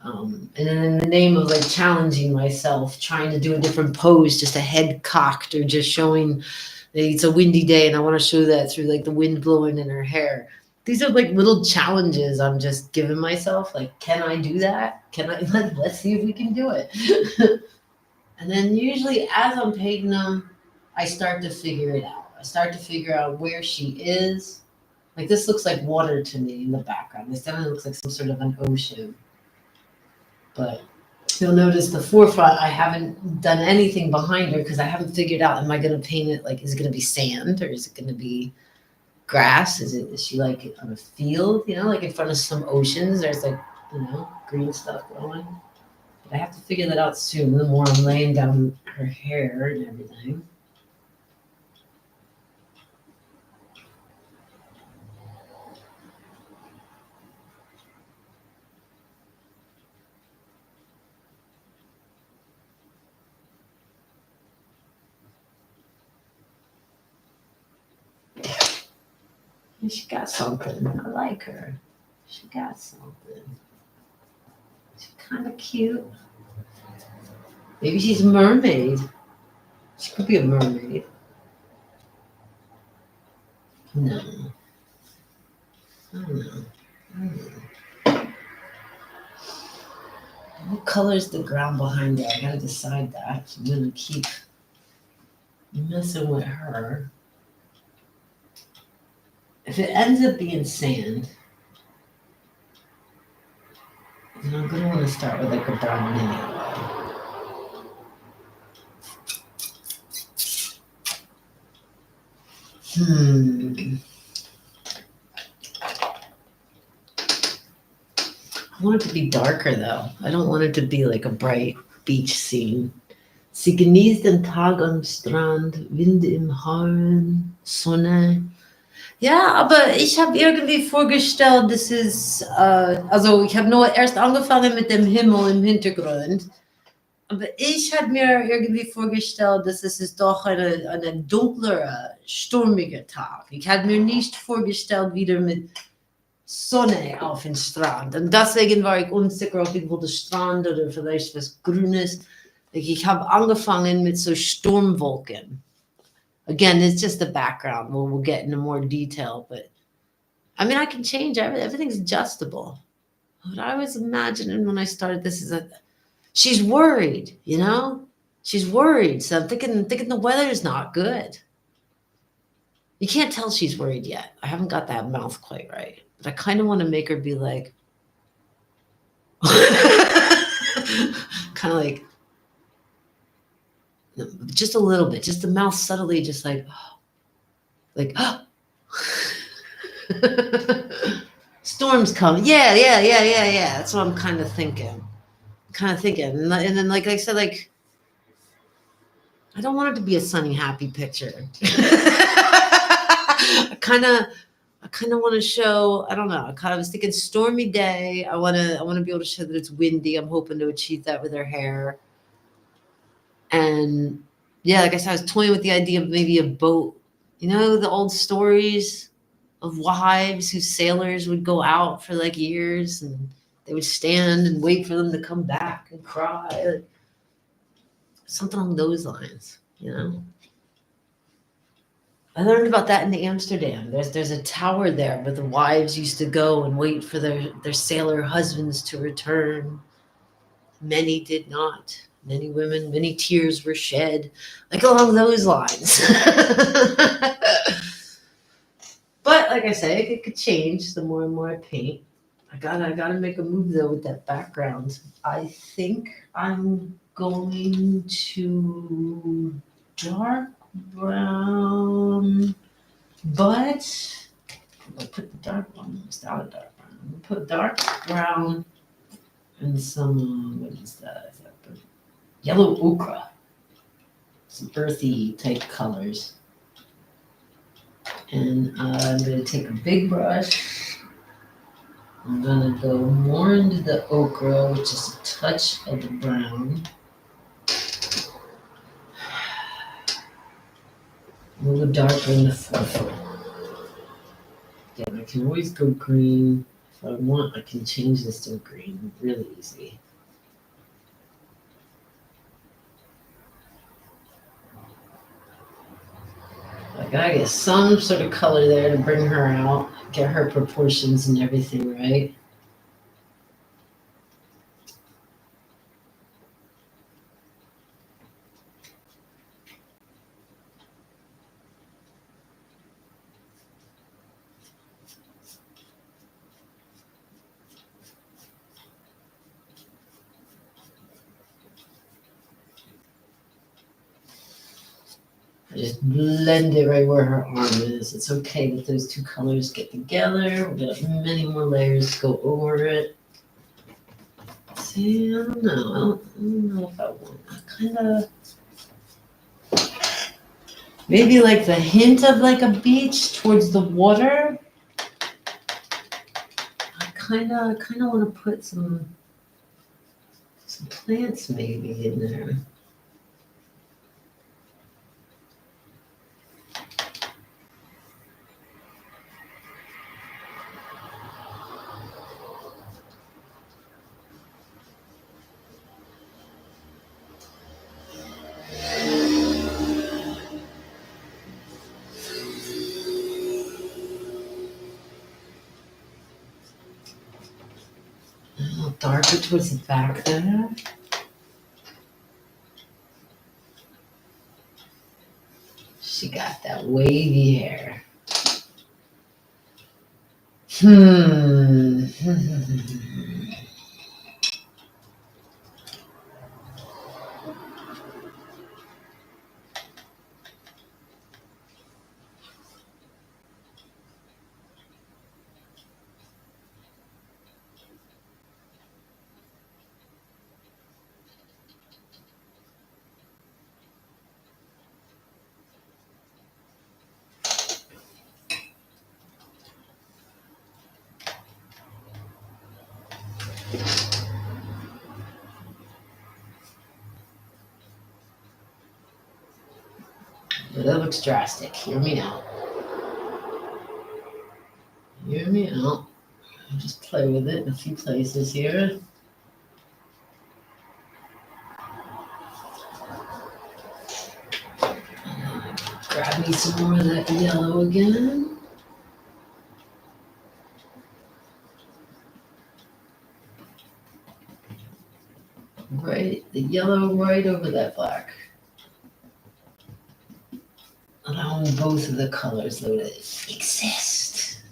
And then in the name of like challenging myself, trying to do a different pose, just a head cocked, or just showing that it's a windy day and I want to show that through like the wind blowing in her hair. These are like little challenges I'm just giving myself. Like, can I do that? Can I? Let's see if we can do it. And then usually as I'm painting them, I start to figure it out. I start to figure out where she is. Like this looks like water to me in the background. This definitely looks like some sort of an ocean. But you'll notice the forefront, I haven't done anything behind her because I haven't figured out, am I going to paint it like, is it going to be sand or is it going to be grass? Is she like on a field, like in front of some oceans? There's like, green stuff going. But I have to figure that out soon. The more I'm laying down her hair and everything. And she got something. I like her. She got something. She's kind of cute. Maybe she's a mermaid. She could be a mermaid. No. I don't know. What color is the ground behind her? I gotta decide that. I'm gonna keep messing with her. If it ends up being sand, then I'm gonna want to start with like a brown anyway. I want it to be darker though. I don't want it to be like a bright beach scene. Sie genießt den Tag am Strand, Wind im Haaren, Sonne. Ja, aber ich habe irgendwie vorgestellt, das ist, also ich habe nur erst angefangen mit dem Himmel im Hintergrund. Aber ich habe mir irgendwie vorgestellt, dass es ist doch eine dunklere, sturmige Tag. Ich habe mir nicht vorgestellt, wieder mit Sonne auf den Strand. Und deswegen war ich unsicher, ob ich wollte Strand oder vielleicht was Grünes. Ich habe angefangen mit so Sturmwolken. Again, it's just the background. We'll get into more detail, but I mean, I can change everything's adjustable. What I was imagining when I started this is that she's worried, She's worried. So I'm thinking the weather is not good. You can't tell she's worried yet. I haven't got that mouth quite right. But I kind of want to make her be like, kind of like, just a little bit, just the mouth subtly, just like, storms come. Yeah. That's what I'm kind of thinking. And then, like I said, like, I don't want it to be a sunny, happy picture. I kind of want to show. I don't know. I was thinking stormy day. I want to be able to show that it's windy. I'm hoping to achieve that with her hair. And yeah, like I said, I was toying with the idea of maybe a boat. The old stories of wives whose sailors would go out for like years and they would stand and wait for them to come back and cry. Something along those lines, I learned about that in Amsterdam. There's a tower there where the wives used to go and wait for their sailor husbands to return. Many did not. Many women, many tears were shed, like along those lines. But like I say, it could change the more and more I paint. I gotta make a move though with that background. I think I'm going to dark brown, but I'll put the dark one. It's not a dark brown. I'm gonna put dark brown and some what is that? Yellow ochre. Some earthy type colors. And I'm going to take a big brush. I'm going to go more into the ochre, which is a touch of the brown. A little darker in the forefront. Again, I can always go green if I want, I can change this to a green really easy. I gotta get some sort of color there to bring her out, get her proportions and everything right. I just blend it right where her arm is. It's okay that those two colors get together. We've got many more layers to go over it. See, I don't know. I don't know if I want. I kind of maybe like the hint of like a beach towards the water. I kind of want to put some plants maybe in there. A little darker towards the back there. She got that wavy hair. But that looks drastic. Hear me out. Hear me out. I'll just play with it in a few places here. Grab me some more of that yellow again. Right, the yellow right over that black. Allowing both of the colors though to exist.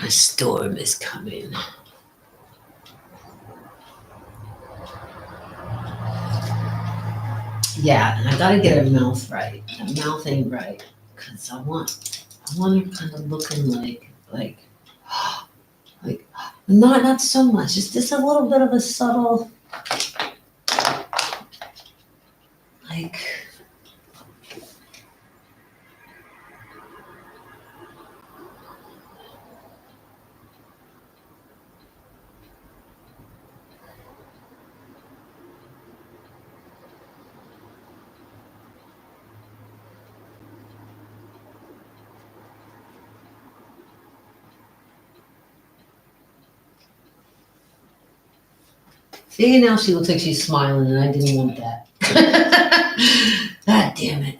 A storm is coming. Yeah, and I gotta get her mouth right. Her mouth ain't right. Cause I want her kind of looking like, not so much. Just a little bit of a subtle, like See, now she looks like she's smiling, and I didn't want that. God damn it.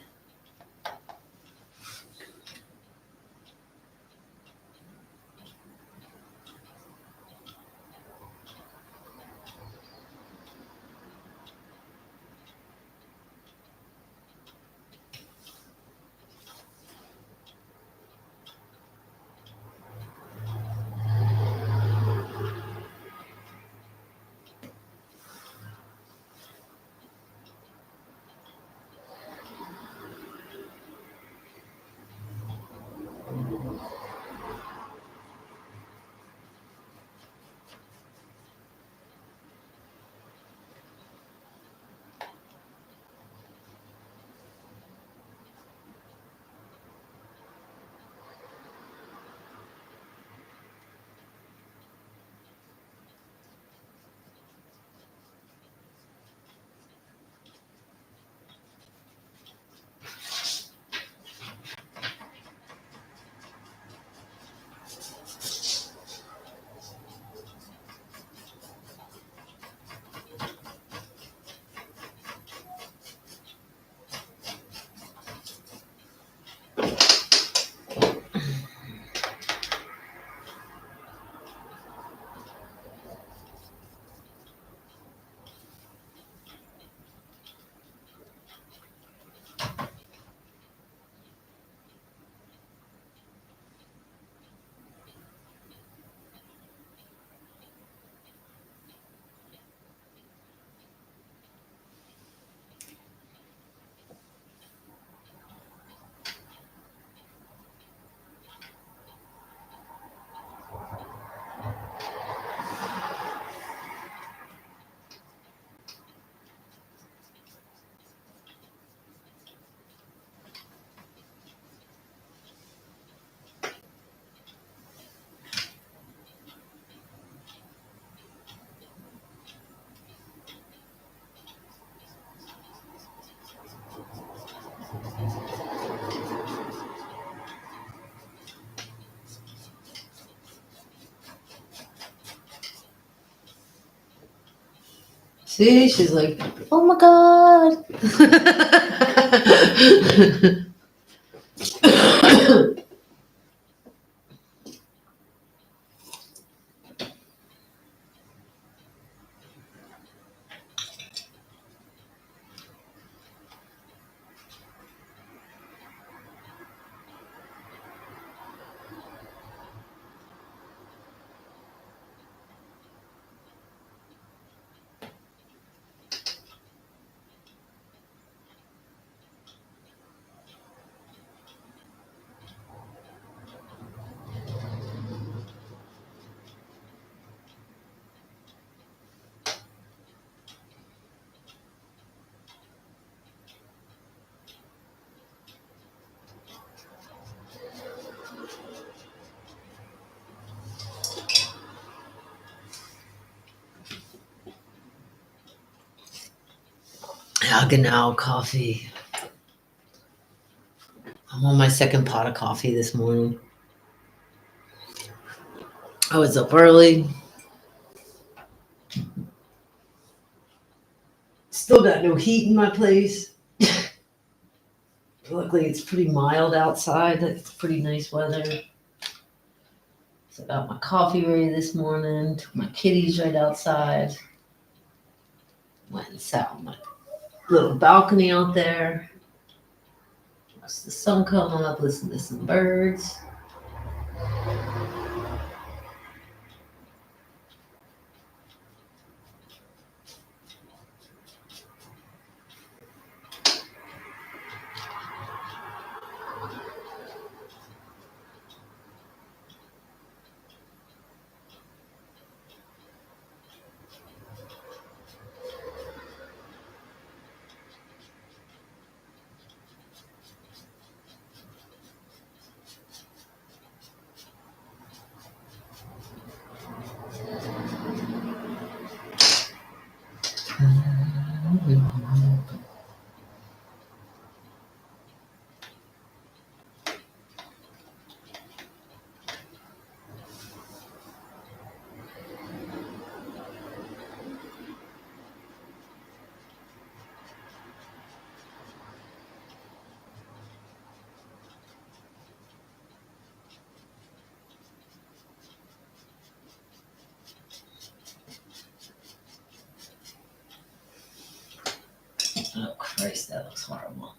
See, she's like, oh my God. Now coffee. I'm on my second pot of coffee this morning. I was up early. Still got no heat in my place. Luckily, it's pretty mild outside. It's pretty nice weather. So I got my coffee ready this morning. Took my kitties right outside. Went and sat on my little balcony out there. Watched the sun come up, listen to some birds. Oh, Christ, that looks horrible.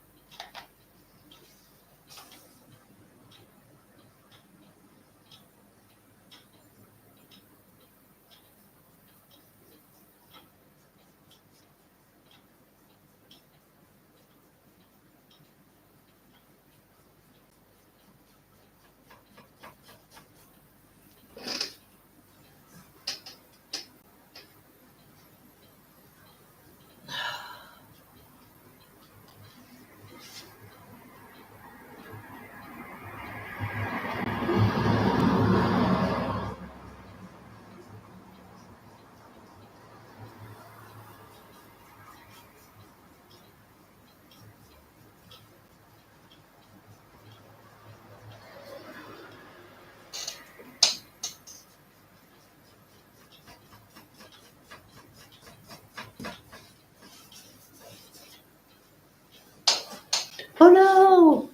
Oh no!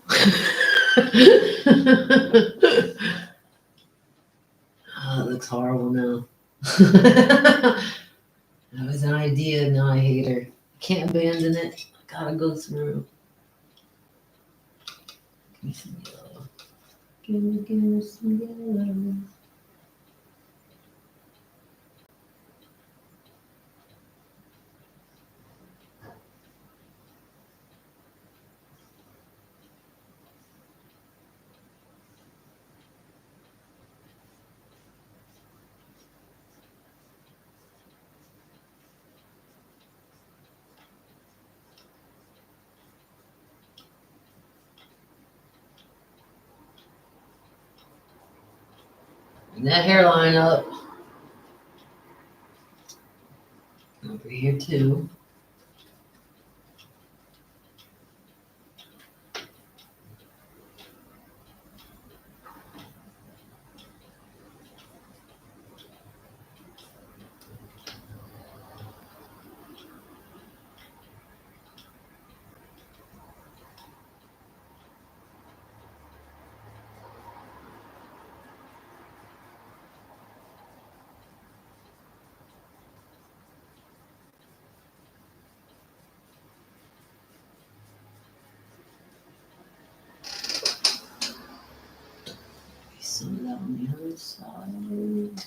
Oh, it looks horrible now. That was an idea, now I hate her. Can't abandon it. Gotta go through. Give me some yellow. Give me some yellow. Bring that hairline up. Over here too. Some of that on the other side.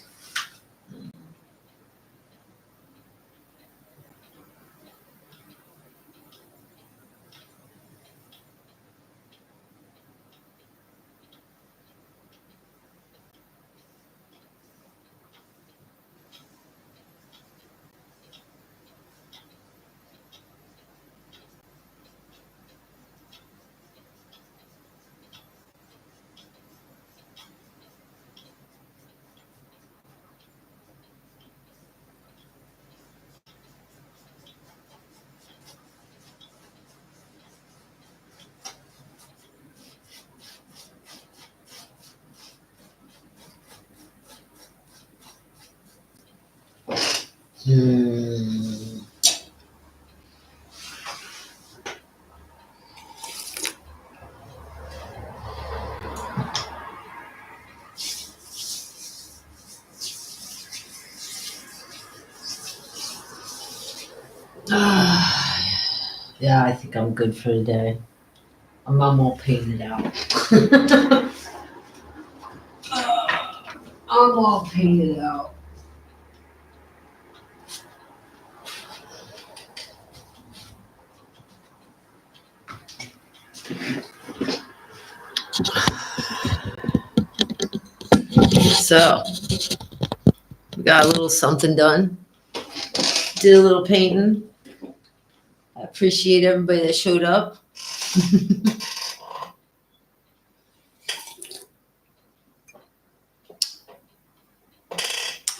Yeah, I think I'm good for the day. I'm all painted out. I'm all painted out. So, we got a little something done. Did a little painting. I appreciate everybody that showed up.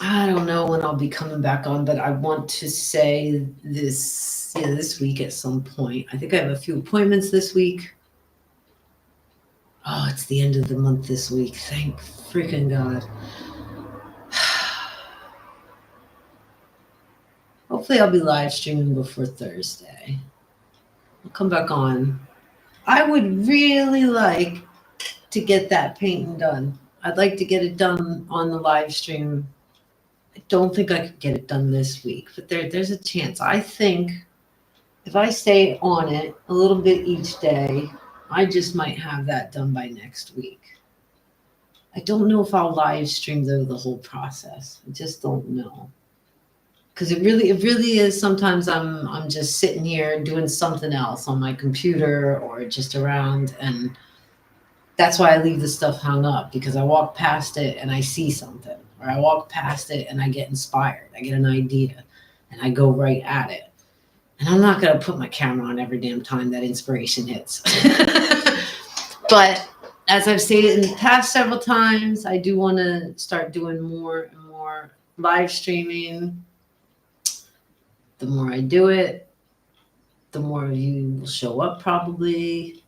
I don't know when I'll be coming back on, but I want to say this week at some point. I think I have a few appointments this week. Oh, it's the end of the month this week. Thank freaking God. Hopefully I'll be live streaming before Thursday. I'll come back on. I would really like to get that painting done. I'd like to get it done on the live stream. I don't think I could get it done this week, but there's a chance. I think if I stay on it a little bit each day, I just might have that done by next week. I don't know if I'll live stream though the whole process. I just don't know. Because it really is sometimes I'm just sitting here doing something else on my computer or just around, and that's why I leave the stuff hung up, because I walk past it and I see something, or I walk past it and I get inspired. I get an idea and I go right at it. And I'm not going to put my camera on every damn time that inspiration hits. But as I've stated in the past several times, I do want to start doing more and more live streaming. The more I do it, the more of you will show up probably.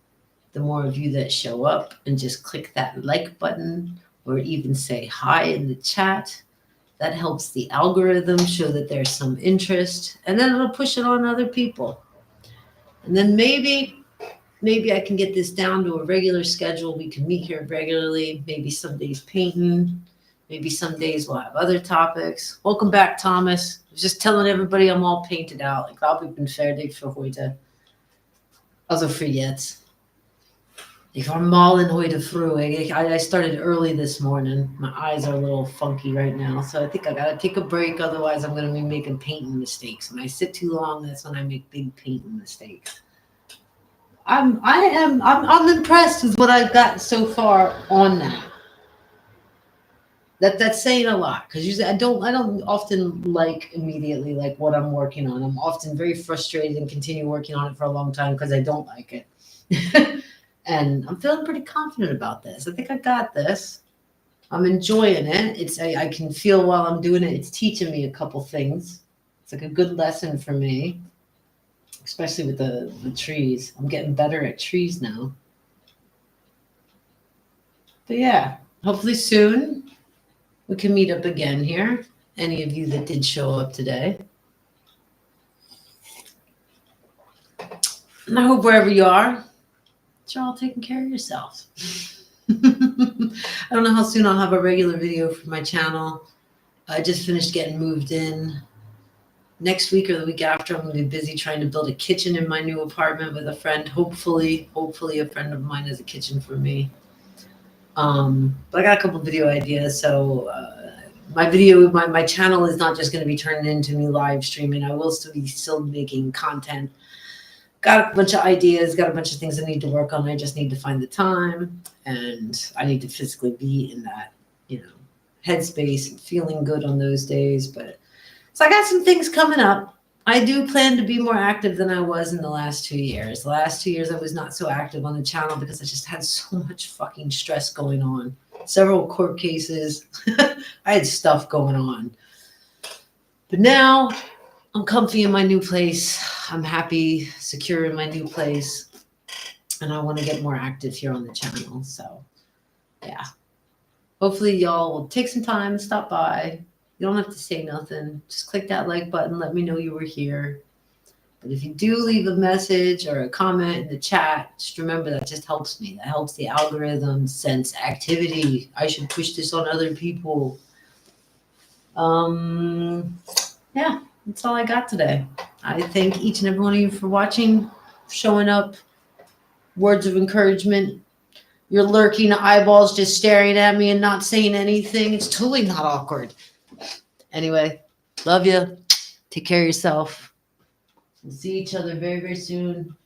The more of you that show up and just click that like button or even say hi in the chat, that helps the algorithm show that there's some interest, and then it'll push it on other people. And then maybe I can get this down to a regular schedule. We can meet here regularly. Maybe some days painting. Maybe some days we'll have other topics. Welcome back, Thomas. I was just telling everybody I'm all painted out. Ich glaube, ich bin fertig für heute. Also für jetzt. Ich war malen heute früh. I started early this morning. My eyes are a little funky right now, so I think I gotta take a break. Otherwise, I'm gonna be making painting mistakes. When I sit too long, that's when I make big painting mistakes. I'm impressed with what I've got so far on that. That's saying a lot, because usually I don't often like immediately like what I'm working on. I'm often very frustrated and continue working on it for a long time because I don't like it. And I'm feeling pretty confident about this. I think I got this. I'm enjoying it. I can feel while I'm doing it, it's teaching me a couple things. It's like a good lesson for me, especially with the trees. I'm getting better at trees now. But yeah, hopefully soon we can meet up again here. Any of you that did show up today. And I hope wherever you are, you're all taking care of yourselves. I don't know how soon I'll have a regular video for my channel. I just finished getting moved in. Next week or the week after, I'm going to be busy trying to build a kitchen in my new apartment with a friend. Hopefully a friend of mine has a kitchen for me. But I got a couple video ideas. So my channel is not just going to be turned into me live streaming. I will still be making content. Got a bunch of ideas, got a bunch of things I need to work on. I just need to find the time, and I need to physically be in that, headspace and feeling good on those days. But so I got some things coming up. I do plan to be more active than I was in the last 2 years. The last 2 years I was not so active on the channel because I just had so much fucking stress going on. Several court cases. I had stuff going on. But now I'm comfy in my new place. I'm happy, secure in my new place. And I want to get more active here on the channel. So, yeah. Hopefully y'all will take some time and stop by. You don't have to say nothing. Just click that like button. Let me know you were here. But if you do leave a message or a comment in the chat, just remember that just helps me. That helps the algorithm sense activity. I should push this on other people. Yeah. That's all I got today. I thank each and every one of you for watching, showing up, words of encouragement. Your lurking eyeballs just staring at me and not saying anything. It's totally not awkward. Anyway, love you. Take care of yourself. We'll see each other very, very soon.